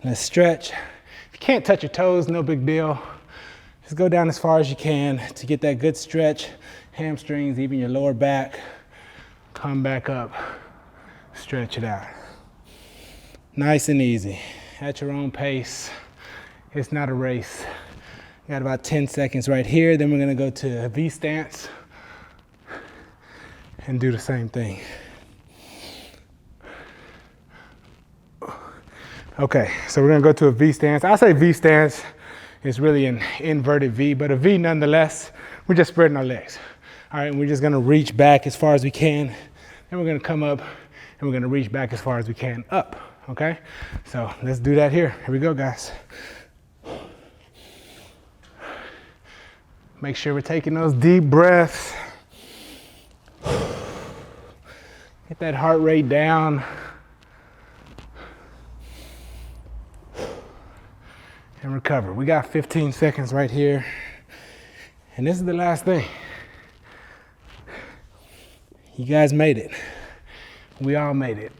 Let's stretch. If you can't touch your toes, no big deal. Just go down as far as you can to get that good stretch. Hamstrings, even your lower back. Come back up, stretch it out. Nice and easy, at your own pace. It's not a race. Got about 10 seconds right here. Then we're gonna go to a V stance and do the same thing. Okay, so we're gonna go to a V stance. I say V stance is really an inverted V, but a V nonetheless. We're just spreading our legs. All right, and we're just gonna reach back as far as we can. Then we're gonna come up and we're gonna reach back as far as we can up, okay? So let's do that here. Here we go, guys. Make sure we're taking those deep breaths. Get that heart rate down. And recover. We got 15 seconds right here. And this is the last thing. You guys made it. We all made it.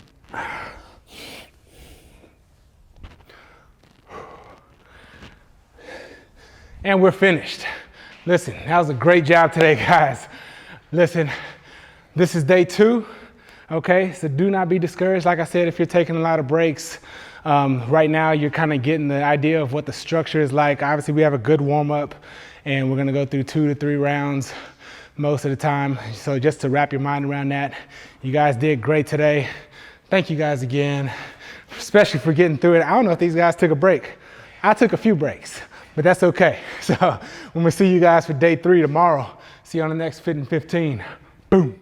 And we're finished. Listen, that was a great job today, guys. Listen, this is day 2, okay? So do not be discouraged. Like I said, if you're taking a lot of breaks, right now you're kind of getting the idea of what the structure is like. Obviously, we have a good warm-up, and we're gonna go through 2 to 3 rounds most of the time. So just to wrap your mind around that, you guys did great today. Thank you guys again, especially for getting through it. I don't know if these guys took a break. I took a few breaks, but that's okay. So when we see you guys for day 3 tomorrow, see you on the next Fit in 15. Boom.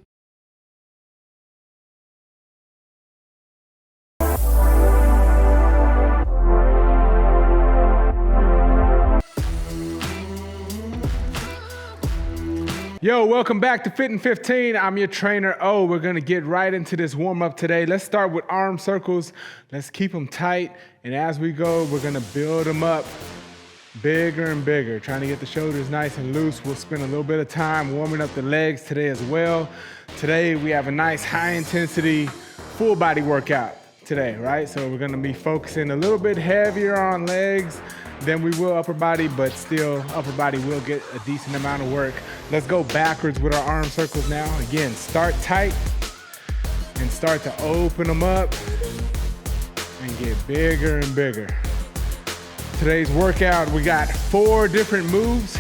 Yo, welcome back to Fit in 15. I'm your trainer, O. We're gonna get right into this warm-up today. Let's start with arm circles. Let's keep them tight. And as we go, we're gonna build them up bigger and bigger, trying to get the shoulders nice and loose. We'll spend a little bit of time warming up the legs today as well. Today, we have a nice high-intensity full body workout today, right? So we're gonna be focusing a little bit heavier on legs than we will upper body, but still upper body will get a decent amount of work. Let's go backwards with our arm circles now. Again, start tight and start to open them up and get bigger and bigger. Today's workout, we got 4 different moves.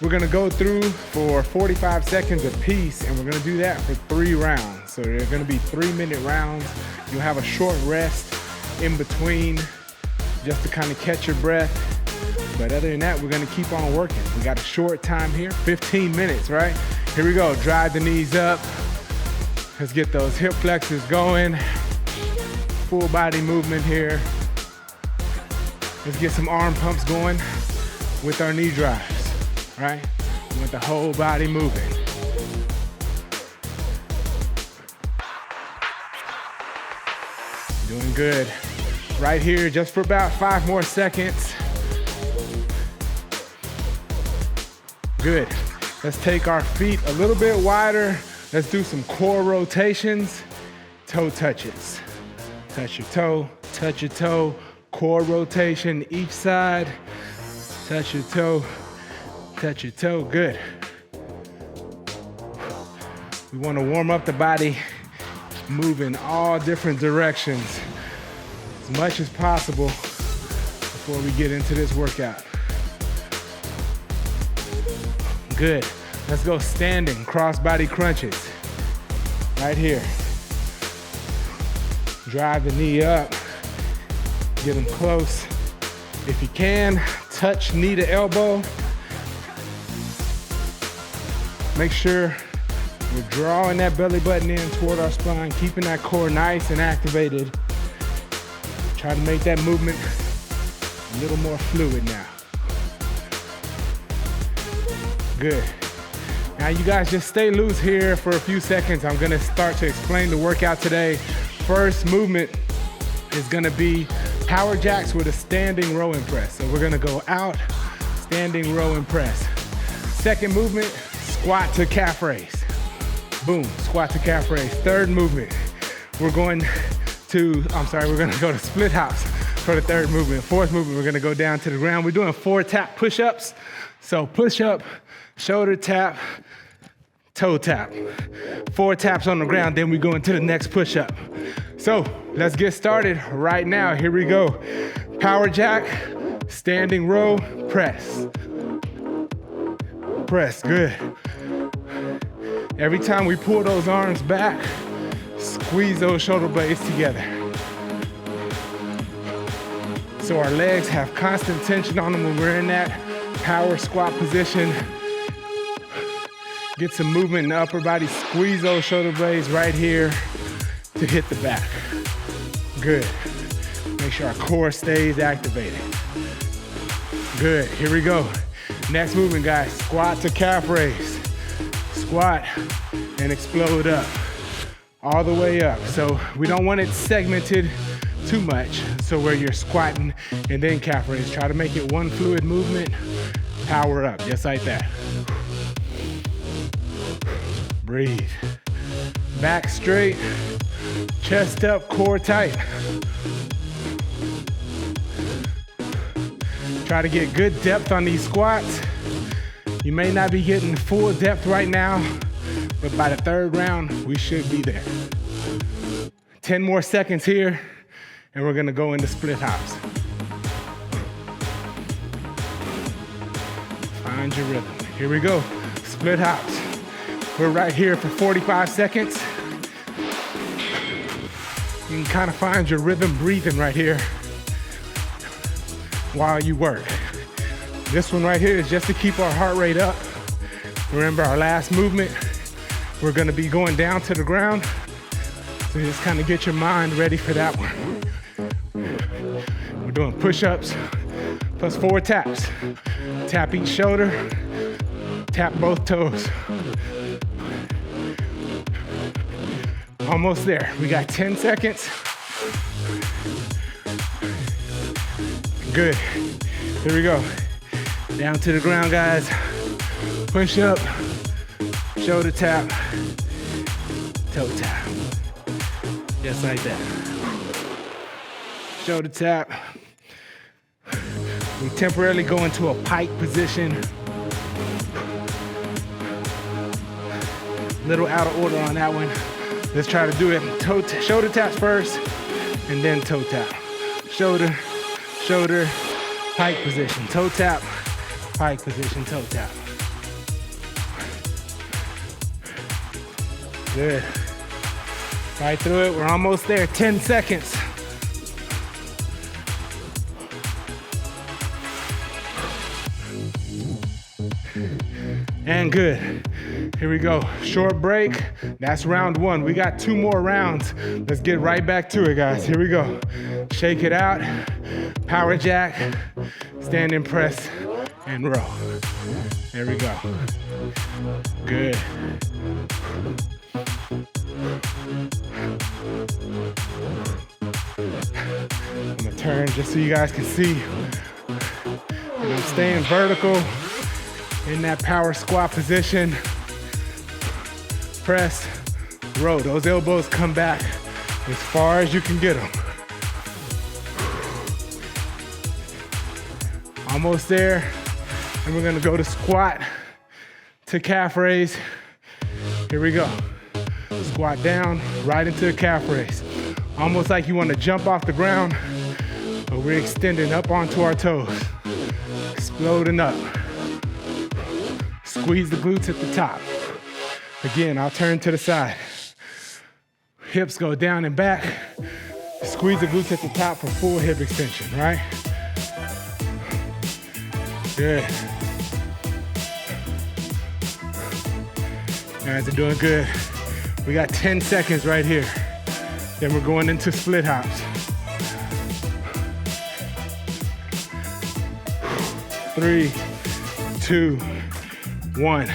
We're gonna go through for 45 seconds apiece, and we're gonna do that for 3 rounds. So they're gonna be 3-minute rounds. You'll have a short rest in between just to kind of catch your breath. But other than that, we're gonna keep on working. We got a short time here, 15 minutes, right? Here we go, drive the knees up Let's get those hip flexors going. Full body movement here. Let's get some arm pumps going with our knee drives, right? We want the whole body moving. Doing good. Right here, just for about 5 more seconds. Good. Let's take our feet a little bit wider. Let's do some core rotations. Toe touches. Touch your toe, core rotation each side. Touch your toe, good. We want to warm up the body, move in all different directions as much as possible before we get into this workout. Good. Let's go standing cross-body crunches. Right here. Drive the knee up. Get them close. If you can, touch knee to elbow. Make sure we're drawing that belly button in toward our spine, keeping that core nice and activated. Try to make that movement a little more fluid now. Good. Now you guys just stay loose here for a few seconds. I'm gonna start to explain the workout today. First movement is gonna be power jacks with a standing row and press. So we're gonna go out, standing row and press. Second movement, squat to calf raise. Boom, squat to calf raise. Third movement, we're gonna go to split hops for the third movement. Fourth movement, we're gonna go down to the ground. We're doing 4 tap push-ups. So push up, shoulder tap, toe tap. 4 taps on the ground, then we go into the next push-up. So let's get started right now. Here we go. Power jack, standing row, press. Press, good. Every time we pull those arms back, squeeze those shoulder blades together. So our legs have constant tension on them when we're in that power squat position. Get some movement in the upper body. Squeeze those shoulder blades right here to hit the back. Good. Make sure our core stays activated. Good, here we go. Next movement, guys, squat to calf raise. Squat and explode up, all the way up. So we don't want it segmented too much. So where you're squatting and then calf raise, try to make it one fluid movement. Power up, just like that. Breathe. Back straight, chest up, core tight. Try to get good depth on these squats. You may not be getting full depth right now, but by the third round, we should be there. 10 more seconds here, and we're gonna go into split hops. Find your rhythm. Here we go, split hops. We're right here for 45 seconds. You can kind of find your rhythm breathing right here while you work. This one right here is just to keep our heart rate up. Remember our last movement, we're gonna be going down to the ground. So just kind of get your mind ready for that one. We're doing push-ups plus 4 taps. Tap each shoulder, tap both toes. Almost there. We got 10 seconds. Good. Here we go. Down to the ground, guys. Push up, shoulder tap, toe tap. Just like that. Shoulder tap. We temporarily go into a pike position. Little out of order on that one. Let's try to do it. Shoulder taps first, and then toe tap. Shoulder, shoulder, pike position. Toe tap, pike position, toe tap. Good. Right through it. We're almost there. 10 seconds. And good. Here we go, short break. That's round one. We got 2 more rounds. Let's get right back to it, guys. Here we go. Shake it out, power jack, standing press, and row. There we go. Good. I'm gonna turn just so you guys can see. And I'm staying vertical in that power squat position. Press, row. Those elbows come back as far as you can get them. Almost there. And we're gonna go to squat to calf raise. Here we go. Squat down, right into a calf raise. Almost like you wanna jump off the ground, but we're extending up onto our toes. Exploding up. Squeeze the glutes at the top. Again, I'll turn to the side. Hips go down and back. Squeeze the glutes at the top for full hip extension, right? Good. You guys are doing good. We got 10 seconds right here. Then we're going into split hops. 3, 2, 1,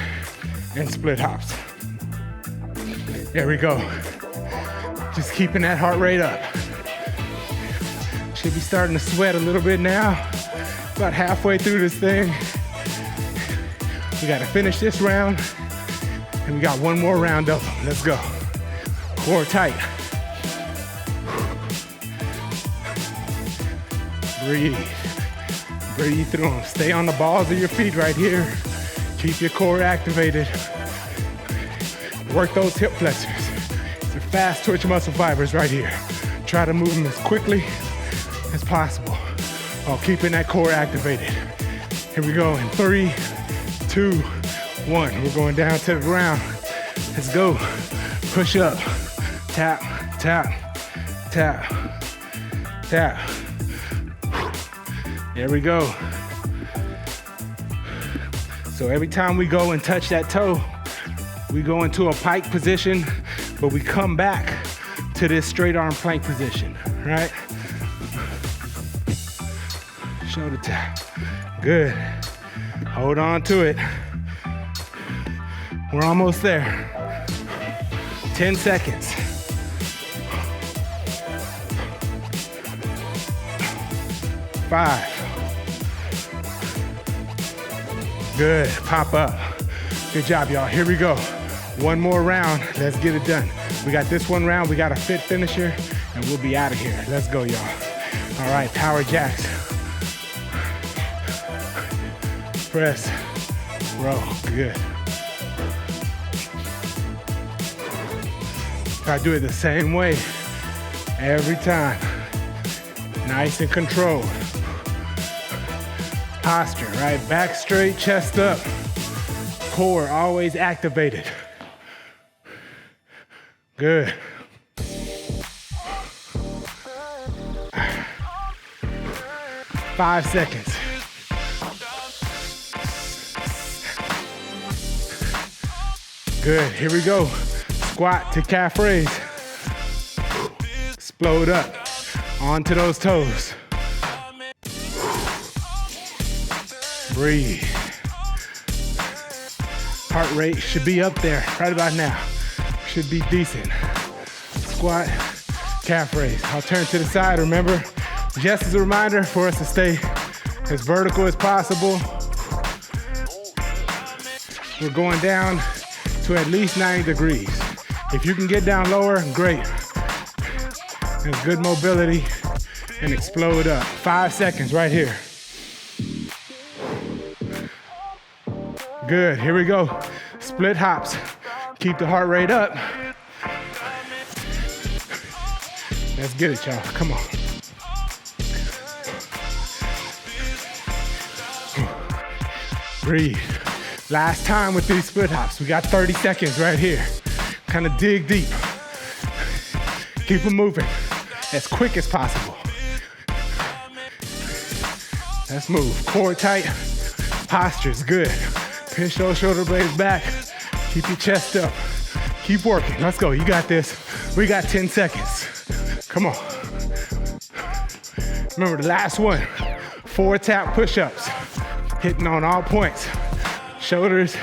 and split hops. There we go. Just keeping that heart rate up. Should be starting to sweat a little bit now. About halfway through this thing. We gotta finish this round, and we got 1 more round of them. Let's go. Core tight. Breathe. Breathe through them. Stay on the balls of your feet right here. Keep your core activated. Work those hip flexors. They're fast twitch muscle fibers right here. Try to move them as quickly as possible while keeping that core activated. Here we go in 3, 2, 1. We're going down to the ground. Let's go. Push up. Tap, tap, tap, tap. There we go. So every time we go and touch that toe, we go into a pike position, but we come back to this straight arm plank position, right? Shoulder tap. Good. Hold on to it. We're almost there. 10 seconds. 5. Good. Pop up. Good job, y'all. Here we go. 1 more round. Let's get it done. We got this 1 round. We got a fit finisher, and we'll be out of here. Let's go, y'all. All right, power jacks. Press. Row. Good. Try to do it the same way every time. Nice and controlled. Posture, right? Back straight, chest up. Core always activated. Good. Five seconds. Good, here we go. Squat to calf raise. Explode up onto those toes. Breathe. Heart rate should be up there right about now. Should be decent. Squat, calf raise. I'll turn to the side, remember, just as a reminder for us to stay as vertical as possible. We're going down to at least 90 degrees. If you can get down lower, great. There's good mobility and explode up. 5 seconds right here. Good, here we go. Split hops. Keep the heart rate up. Let's get it, y'all, come on. Breathe. Last time with these split hops. We got 30 seconds right here. Kind of dig deep. Keep them moving as quick as possible. Let's move. Core tight. Posture's good. Pinch those shoulder blades back. Keep your chest up. Keep working. Let's go. You got this. We got 10 seconds. Come on. Remember the last one. 4 tap push-ups. Hitting on all points. Shoulders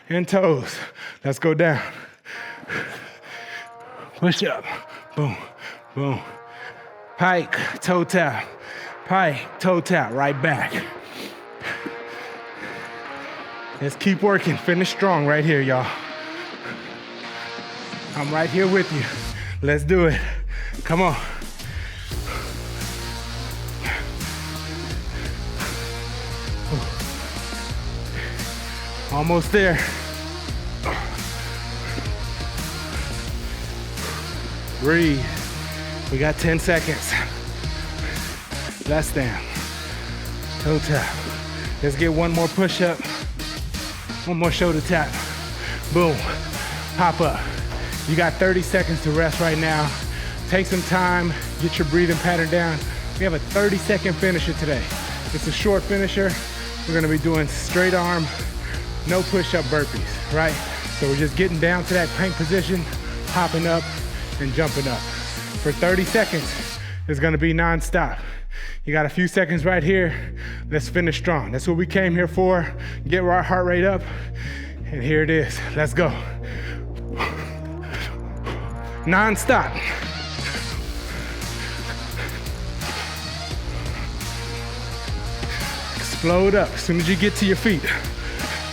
and toes. Let's go down. Push up. Boom, boom. Pike, toe tap. Pike, toe tap, right back. Let's keep working. Finish strong right here, y'all. I'm right here with you. Let's do it. Come on. Almost there. Breathe. We got 10 seconds. Less than. Toe tap. Let's get one more push up. One more shoulder tap. Boom. Pop up. You got 30 seconds to rest right now. Take some time. Get your breathing pattern down. We have a 30-second finisher today. It's a short finisher. We're gonna be doing straight arm, no push-up burpees, right? So we're just getting down to that plank position, popping up and jumping up. For 30 seconds, it's gonna be non-stop. You got a few seconds right here. Let's finish strong. That's what we came here for. Get our heart rate up, and here it is. Let's go. Non-stop. Explode up as soon as you get to your feet.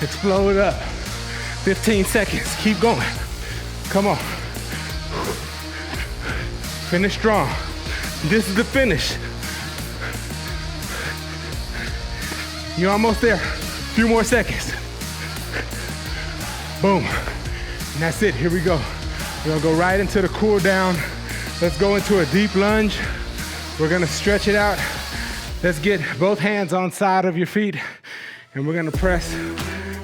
Explode up. 15 seconds, keep going. Come on. Finish strong. This is the finish. You're almost there. A few more seconds. Boom. And that's it, here we go. We're gonna go right into the cool down. Let's go into a deep lunge. We're gonna stretch it out. Let's get both hands on side of your feet, and we're gonna press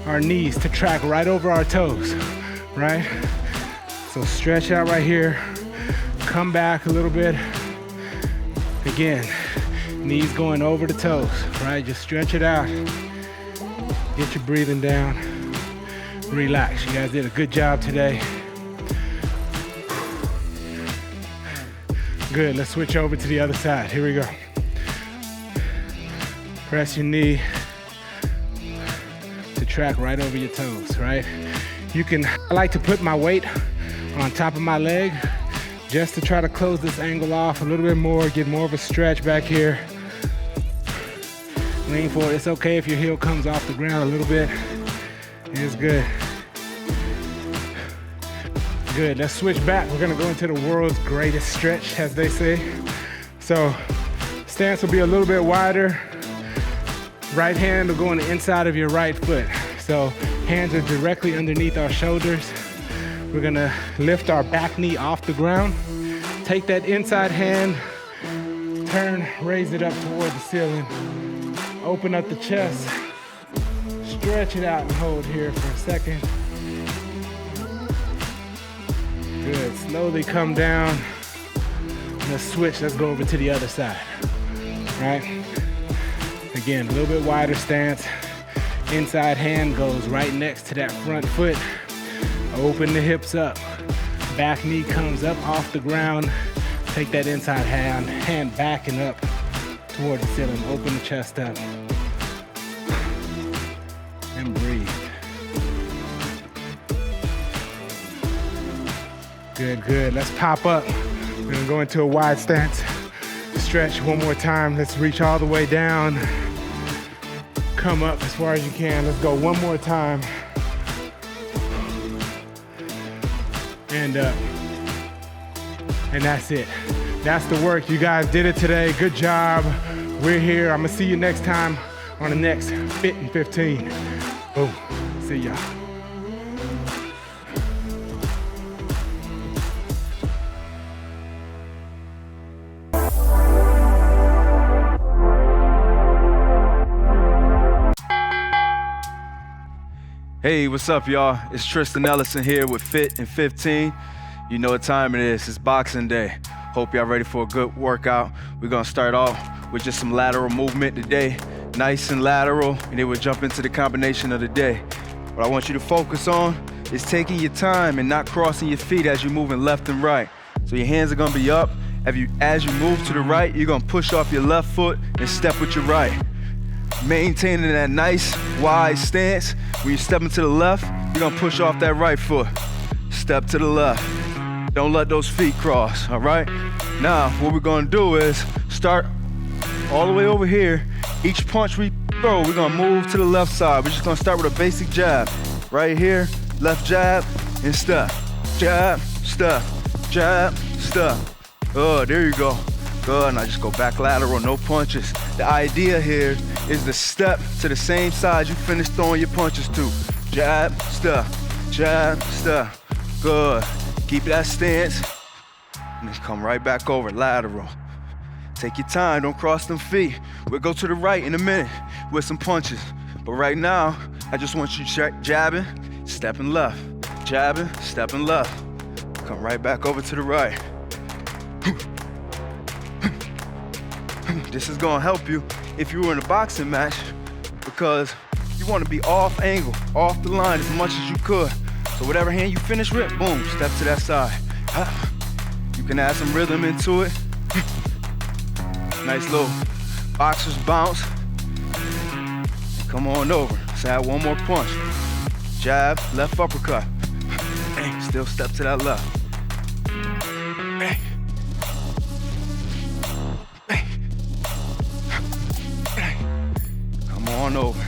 our knees to track right over our toes, right? So stretch out right here. Come back a little bit. Again, knees going over the toes, right? Just stretch it out. Get your breathing down. Relax. You guys did a good job today. Good, let's switch over to the other side. Here we go. Press your knee to track right over your toes, right? I like to put my weight on top of my leg just to try to close this angle off a little bit more, get more of a stretch back here. Lean forward. It's okay if your heel comes off the ground a little bit. It's good. Good, let's switch back. We're gonna go into the world's greatest stretch, as they say. So, stance will be a little bit wider. Right hand will go on the inside of your right foot. So, hands are directly underneath our shoulders. We're gonna lift our back knee off the ground. Take that inside hand, turn, raise it up toward the ceiling. Open up the chest, stretch it out and hold here for a second. Good, slowly come down. Let's switch, let's go over to the other side, right? Again, a little bit wider stance. Inside hand goes right next to that front foot. Open the hips up. Back knee comes up off the ground. Take that inside hand backing up toward the ceiling. Open the chest up. And breathe. Good, good. Let's pop up. We're gonna go into a wide stance. Stretch one more time. Let's reach all the way down. Come up as far as you can. Let's go one more time. And up. And that's it. That's the work. You guys did it today. Good job. We're here. I'm gonna see you next time on the next Fit in 15. Boom. See y'all. Hey, what's up, y'all? It's Tristan Ellison here with Fit in 15. You know what time it is. It's Boxing Day. Hope y'all ready for a good workout. We're gonna start off with just some lateral movement today. Nice and lateral, and then we'll jump into the combination of the day. What I want you to focus on is taking your time and not crossing your feet as you're moving left and right. So your hands are gonna be up. As you move to the right, you're gonna push off your left foot and step with your right. Maintaining that nice wide stance. When you're stepping to the left, you're gonna push off that right foot. Step to the left. Don't let those feet cross, all right? Now, what we're gonna do is start all the way over here. Each punch we throw, we're gonna move to the left side. We're just gonna start with a basic jab. Right here, left jab and step. Jab, step, jab, step. Oh, there you go. Good, now just go back lateral, no punches. The idea here is to step to the same side you finished throwing your punches to. Jab, step, jab, step. Good. Keep that stance. And then come right back over, lateral. Take your time, don't cross them feet. We'll go to the right in a minute with some punches. But right now, I just want you jabbing, stepping left. Jabbing, stepping left. Come right back over to the right. This is gonna help you if you were in a boxing match because you wanna be off angle, off the line as much as you could. So whatever hand you finish with, boom, step to that side. You can add some rhythm into it. Nice little boxer's bounce. Come on over. Let's add one more punch. Jab, left uppercut. Bang, still step to that left. Bang. Bang. Bang. Come on over.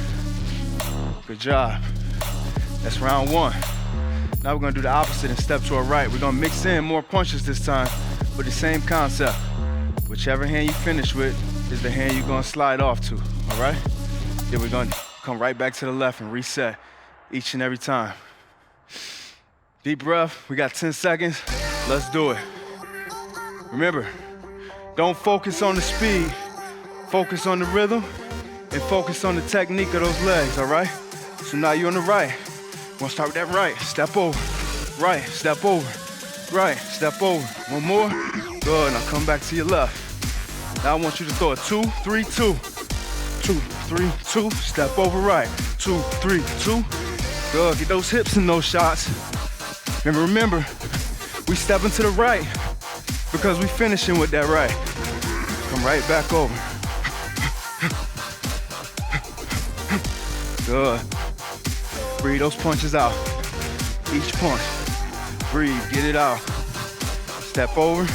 Good job. That's round one. Now we're gonna do the opposite and step to our right. We're gonna mix in more punches this time with the same concept. Whichever hand you finish with is the hand you're gonna slide off to, all right? Then we're gonna come right back to the left and reset each and every time. Deep breath, we got 10 seconds. Let's do it. Remember, don't focus on the speed, focus on the rhythm, and focus on the technique of those legs, all right? So now you're on the right. We're gonna start with that right, step over, right, step over, right, step over. One more, good, now come back to your left. Now I want you to throw a 2, 3, 2. 2, 3, 2, step over right. 2, 3, 2. Good, get those hips in those shots. And remember, we stepping to the right because we finishing with that right. Come right back over. Good. Breathe those punches out. Each punch. Breathe, get it out. Step over.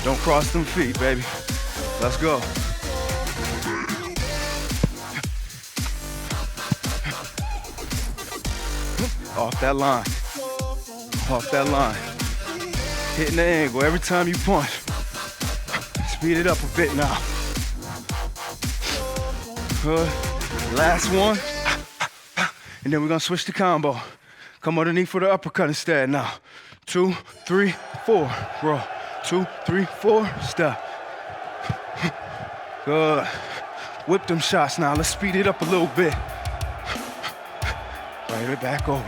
Don't cross them feet, baby. Let's go. Off that line. Off that line. Hitting the angle every time you punch. Speed it up a bit now. Good. Last one. And then we're gonna switch the combo. Come underneath for the uppercut instead now. 2, 3, 4. Roll. 2, 3, 4. Step. Good. Whip them shots now. Let's speed it up a little bit. Right back over.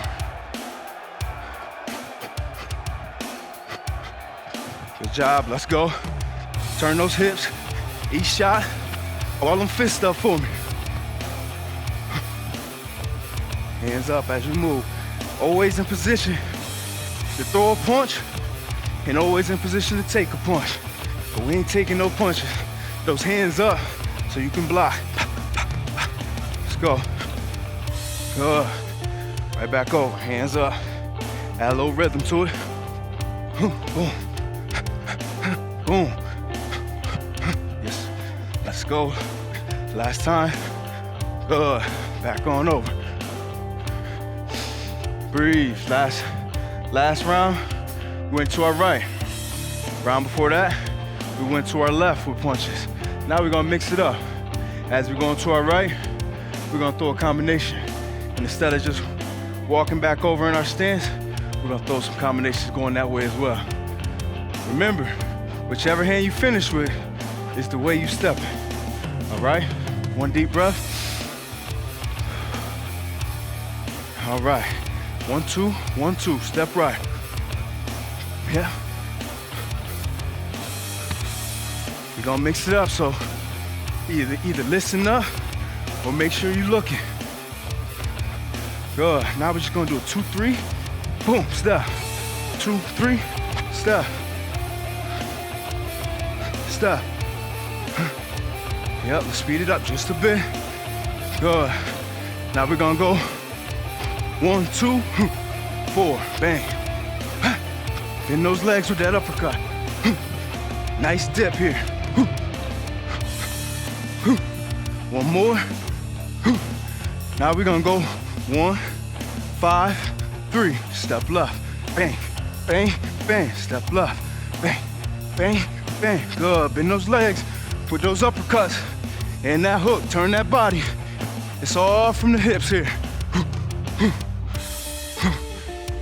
Good job. Let's go. Turn those hips. Each shot. All them fists up for me. Hands up as you move. Always in position to throw a punch and always in position to take a punch. But we ain't taking no punches. Those hands up so you can block. Let's go. Good. Right back over. Hands up. Add a little rhythm to it. Boom. Boom. Yes. Let's go. Last time. Good. Back on over. Breathe. Last round, we went to our right. Round before that, we went to our left with punches. Now we're gonna mix it up. As we're going to our right, we're gonna throw a combination. And instead of just walking back over in our stance, we're gonna throw some combinations going that way as well. Remember, whichever hand you finish with is the way you step it. All right? One deep breath. All right. 1, 2, 1, 2. Step right. Yeah. We're gonna mix it up, so either listen up or make sure you're looking. Good. Now we're just gonna do a 2, 3, boom, step. 2, 3, step. Step. Yep, let's speed it up just a bit. Good. Now we're gonna go 1, 2, 4, bang. Bend those legs with that uppercut. Nice dip here. One more. Now we're gonna go 1, 5, 3. Step left. Bang, bang, bang. Step left. Bang, bang, bang. Good. Bend those legs with those uppercuts and that hook. Turn that body. It's all from the hips here.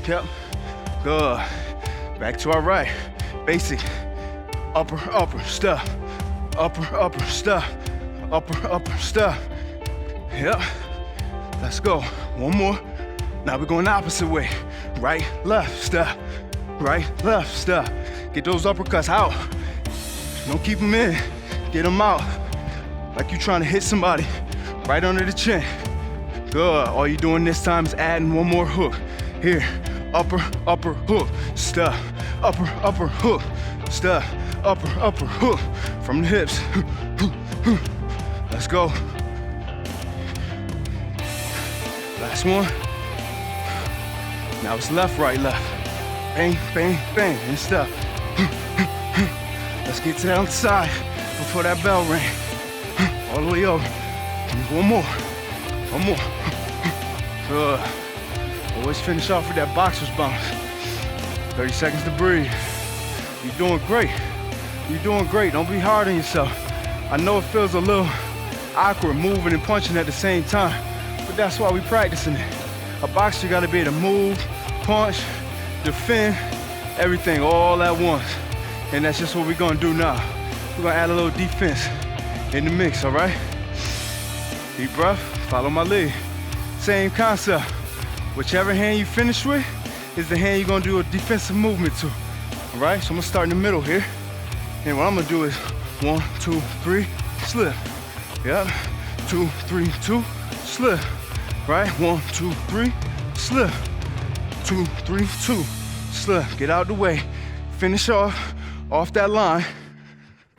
Yep. Good. Back to our right. Basic. Upper, upper, step. Upper, upper, step. Upper, upper, step. Yep. Let's go. One more. Now we're going the opposite way. Right, left, step. Right, left, step. Get those uppercuts out. Don't keep them in. Get them out. Like you're trying to hit somebody right under the chin. Good. All you're doing this time is adding one more hook. Here. Upper, upper, hook. Step. Upper, upper, hook. Step. Upper, upper, hook. From the hips. Let's go. Last one. Now it's left, right, left. Bang, bang, bang, and step. Let's get to the other side before that bell ring. All the way over. One more. One more. Good. Always finish off with that boxer's bounce. 30 seconds to breathe. You're doing great. You're doing great. Don't be hard on yourself. I know it feels a little awkward moving and punching at the same time, but that's why we're practicing it. A boxer, you gotta be able to move, punch, defend, everything all at once. And that's just what we're gonna do now. We're gonna add a little defense in the mix, all right? Deep breath, follow my lead. Same concept. Whichever hand you finish with is the hand you're gonna do a defensive movement to, all right? So I'm gonna start in the middle here. And what I'm gonna do is 1, 2, 3, slip. Yep, 2, 3, 2, slip. Right, 1, 2, 3, slip. 2, 3, 2, slip. Get out the way. Finish off that line.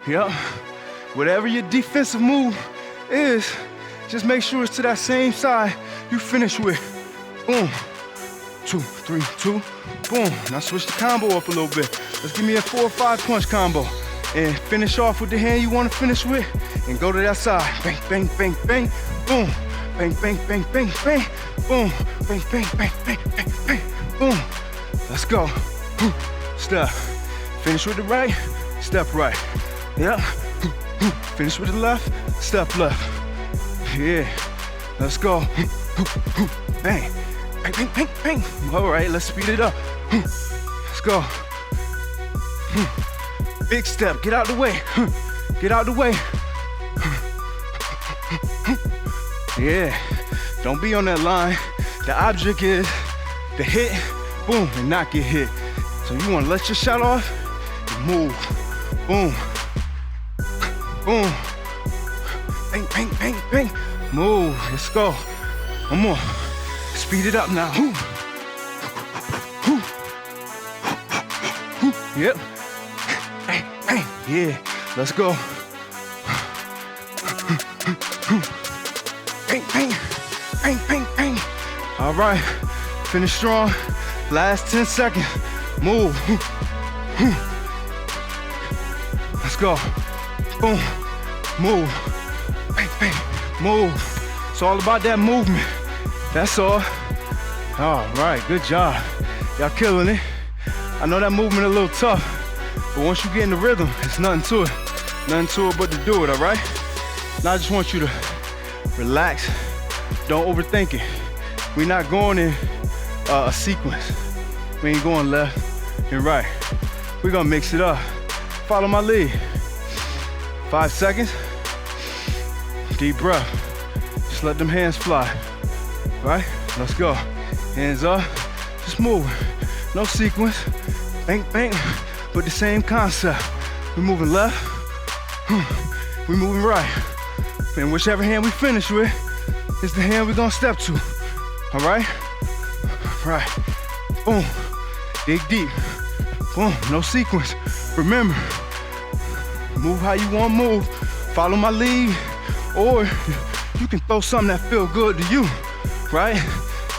Yep. Whatever your defensive move is, just make sure it's to that same side you finish with. Boom. 2, 3, 2, boom. Now switch the combo up a little bit. Let's give me a 4 or 5 punch combo. And finish off with the hand you want to finish with. And go to that side. Bang, bang, bang, bang, boom. Bang, bang, bang, bang, bang, boom. Bang, bang, bang, bang, bang, bang, boom. Let's go. Step. Finish with the right, step right. Yep. Finish with the left, step left. Yeah. Let's go. Bang. Bang, bang, bang, bang. All right, let's speed it up. Let's go. Big step. Get out the way. Get out the way. Yeah, don't be on that line. The object is to hit, boom, and not get hit. So you want to let your shot off and move. Boom, boom, bang, bang, bang, bang. Move, let's go. One more. Speed it up now. Yep. Bang, bang. Yeah, let's go. Bang, bang, bang, bang, bang. All right, finish strong. Last 10 seconds. Move. Let's go. Boom. Move. Bang, bang. Move. It's all about that movement. That's all. All right, good job. Y'all killing it. I know that movement a little tough, but once you get in the rhythm, it's nothing to it. Nothing to it but to do it, all right? Now I just want you to relax. Don't overthink it. We're not going in a sequence. We ain't going left and right. We're gonna mix it up. Follow my lead. 5 seconds. Deep breath. Just let them hands fly. Right? Let's go. Hands up. Just move. No sequence. Bang, bang. But the same concept. We're moving left. We're moving right. And whichever hand we finish with is the hand we're gonna step to. All right? Right. boom. Dig deep, boom, no sequence. Remember, move how you want to move. Follow my lead, or you can throw something that feel good to you, right?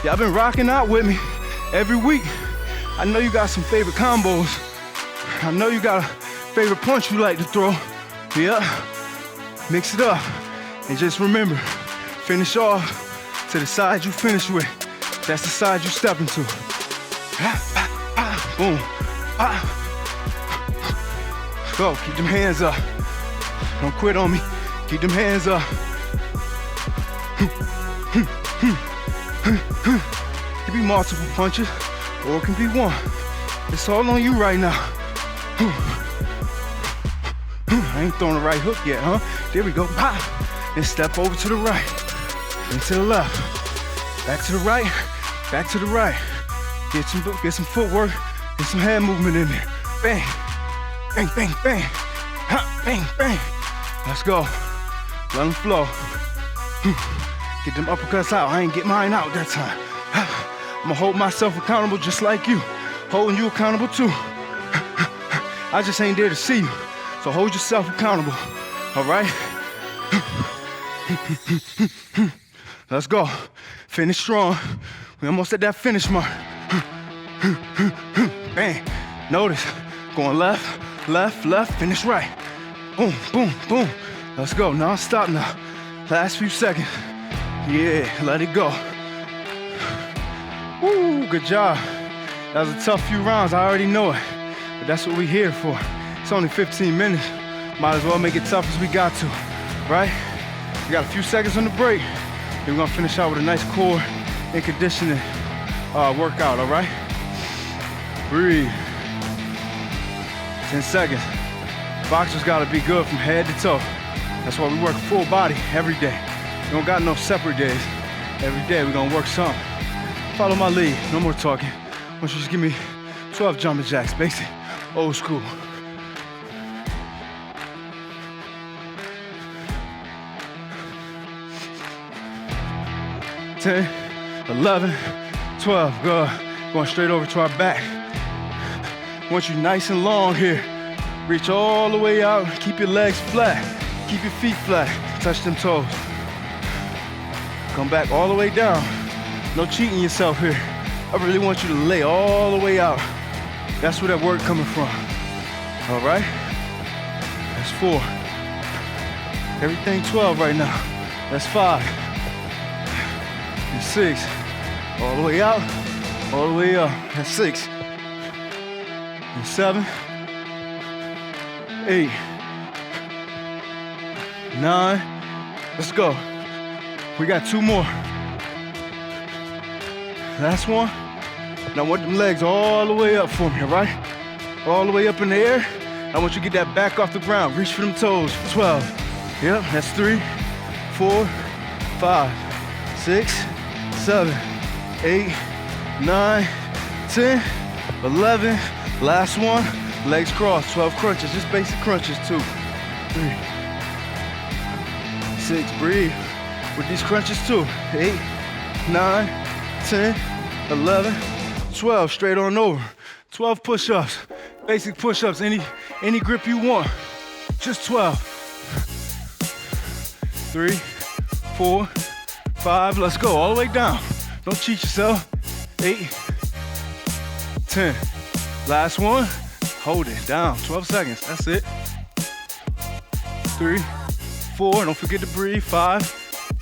Y'all been rocking out with me every week. I know you got some favorite combos. I know you got a favorite punch you like to throw. Yeah, mix it up. And just remember, finish off to the side you finish with. That's the side you step into. Boom. Go, keep them hands up. Don't quit on me. Keep them hands up. It can be multiple punches, or it can be one. It's all on you right now. I ain't throwing the right hook yet, huh? There we go. And step over to the right, and to the left. Back to the right, back to the right. Get some footwork and some hand movement in there. Bang, bang, bang, bang. Bang, bang. Let's go. Let them flow. Get them uppercuts out. I ain't get mine out that time. I'm gonna hold myself accountable just like you. Holding you accountable too. I just ain't there to see you. So hold yourself accountable. All right? Let's go. Finish strong. We almost at that finish mark. Bang. Notice. Going left, left, left. Finish right. Boom, boom, boom. Let's go. Non-stop now. Last few seconds. Yeah, let it go. Woo, good job. That was a tough few rounds. I already know it. But that's what we're here for. It's only 15 minutes. Might as well make it tough as we got to, right? We got a few seconds on the break. Then we're gonna finish out with a nice core and conditioning workout, all right? Breathe. 10 seconds. Boxers gotta be good from head to toe. That's why we work full body every day. We don't got no separate days. Every day we're gonna work something. Follow my lead, no more talking. Why don't you just give me 12 jumping jacks, basic, old school. 10, 11, 12, good. Going straight over to our back. Want you nice and long here. Reach all the way out, keep your legs flat. Keep your feet flat, touch them toes. Come back all the way down. No cheating yourself here. I really want you to lay all the way out. That's where that work coming from. All right? That's 4. Everything 12 right now. That's 5. And 6. All the way out, all the way up. That's 6. And 7. 8. 9. Let's go. We got 2 more. Last one. Now I want them legs all the way up for me, all right? All the way up in the air. I want you to get that back off the ground. Reach for them toes. 12. Yep, that's 3, 4, 5, 6, 7, 8, 9, 10, 11. Last one. Legs crossed. 12 crunches. Just basic crunches. 2, 3, 6. Breathe. With these crunches too. 8, 9, 10, 11, 12. Straight on over. 12 push-ups. Basic push-ups. Any grip you want. Just 12. 3, 4, 5. Let's go. All the way down. Don't cheat yourself. 8, 10. Last one. Hold it down. 12 seconds. That's it. 3, 4. Don't forget to breathe. 5,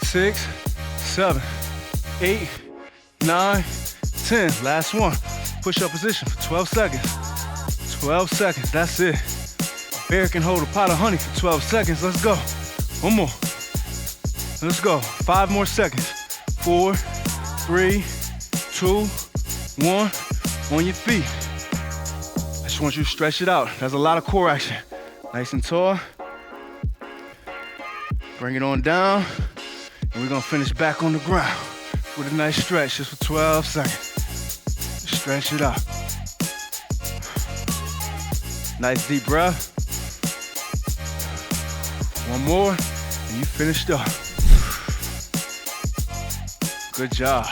6, 7, 8, 9, 10. Last one. Push-up position for 12 seconds. 12 seconds. That's it. A bear can hold a pot of honey for 12 seconds. Let's go. One more. Let's go. 5 more seconds. 4, 3, 2, 1. On your feet. I just want you to stretch it out. There's a lot of core action. Nice and tall. Bring it on down. And we're gonna finish back on the ground with a nice stretch just for 12 seconds. Stretch it out. Nice deep breath. One more, and you finished up. Good job.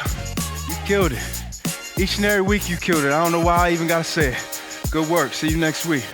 You killed it. Each and every week you killed it. I don't know why I even gotta say it. Good work. See you next week.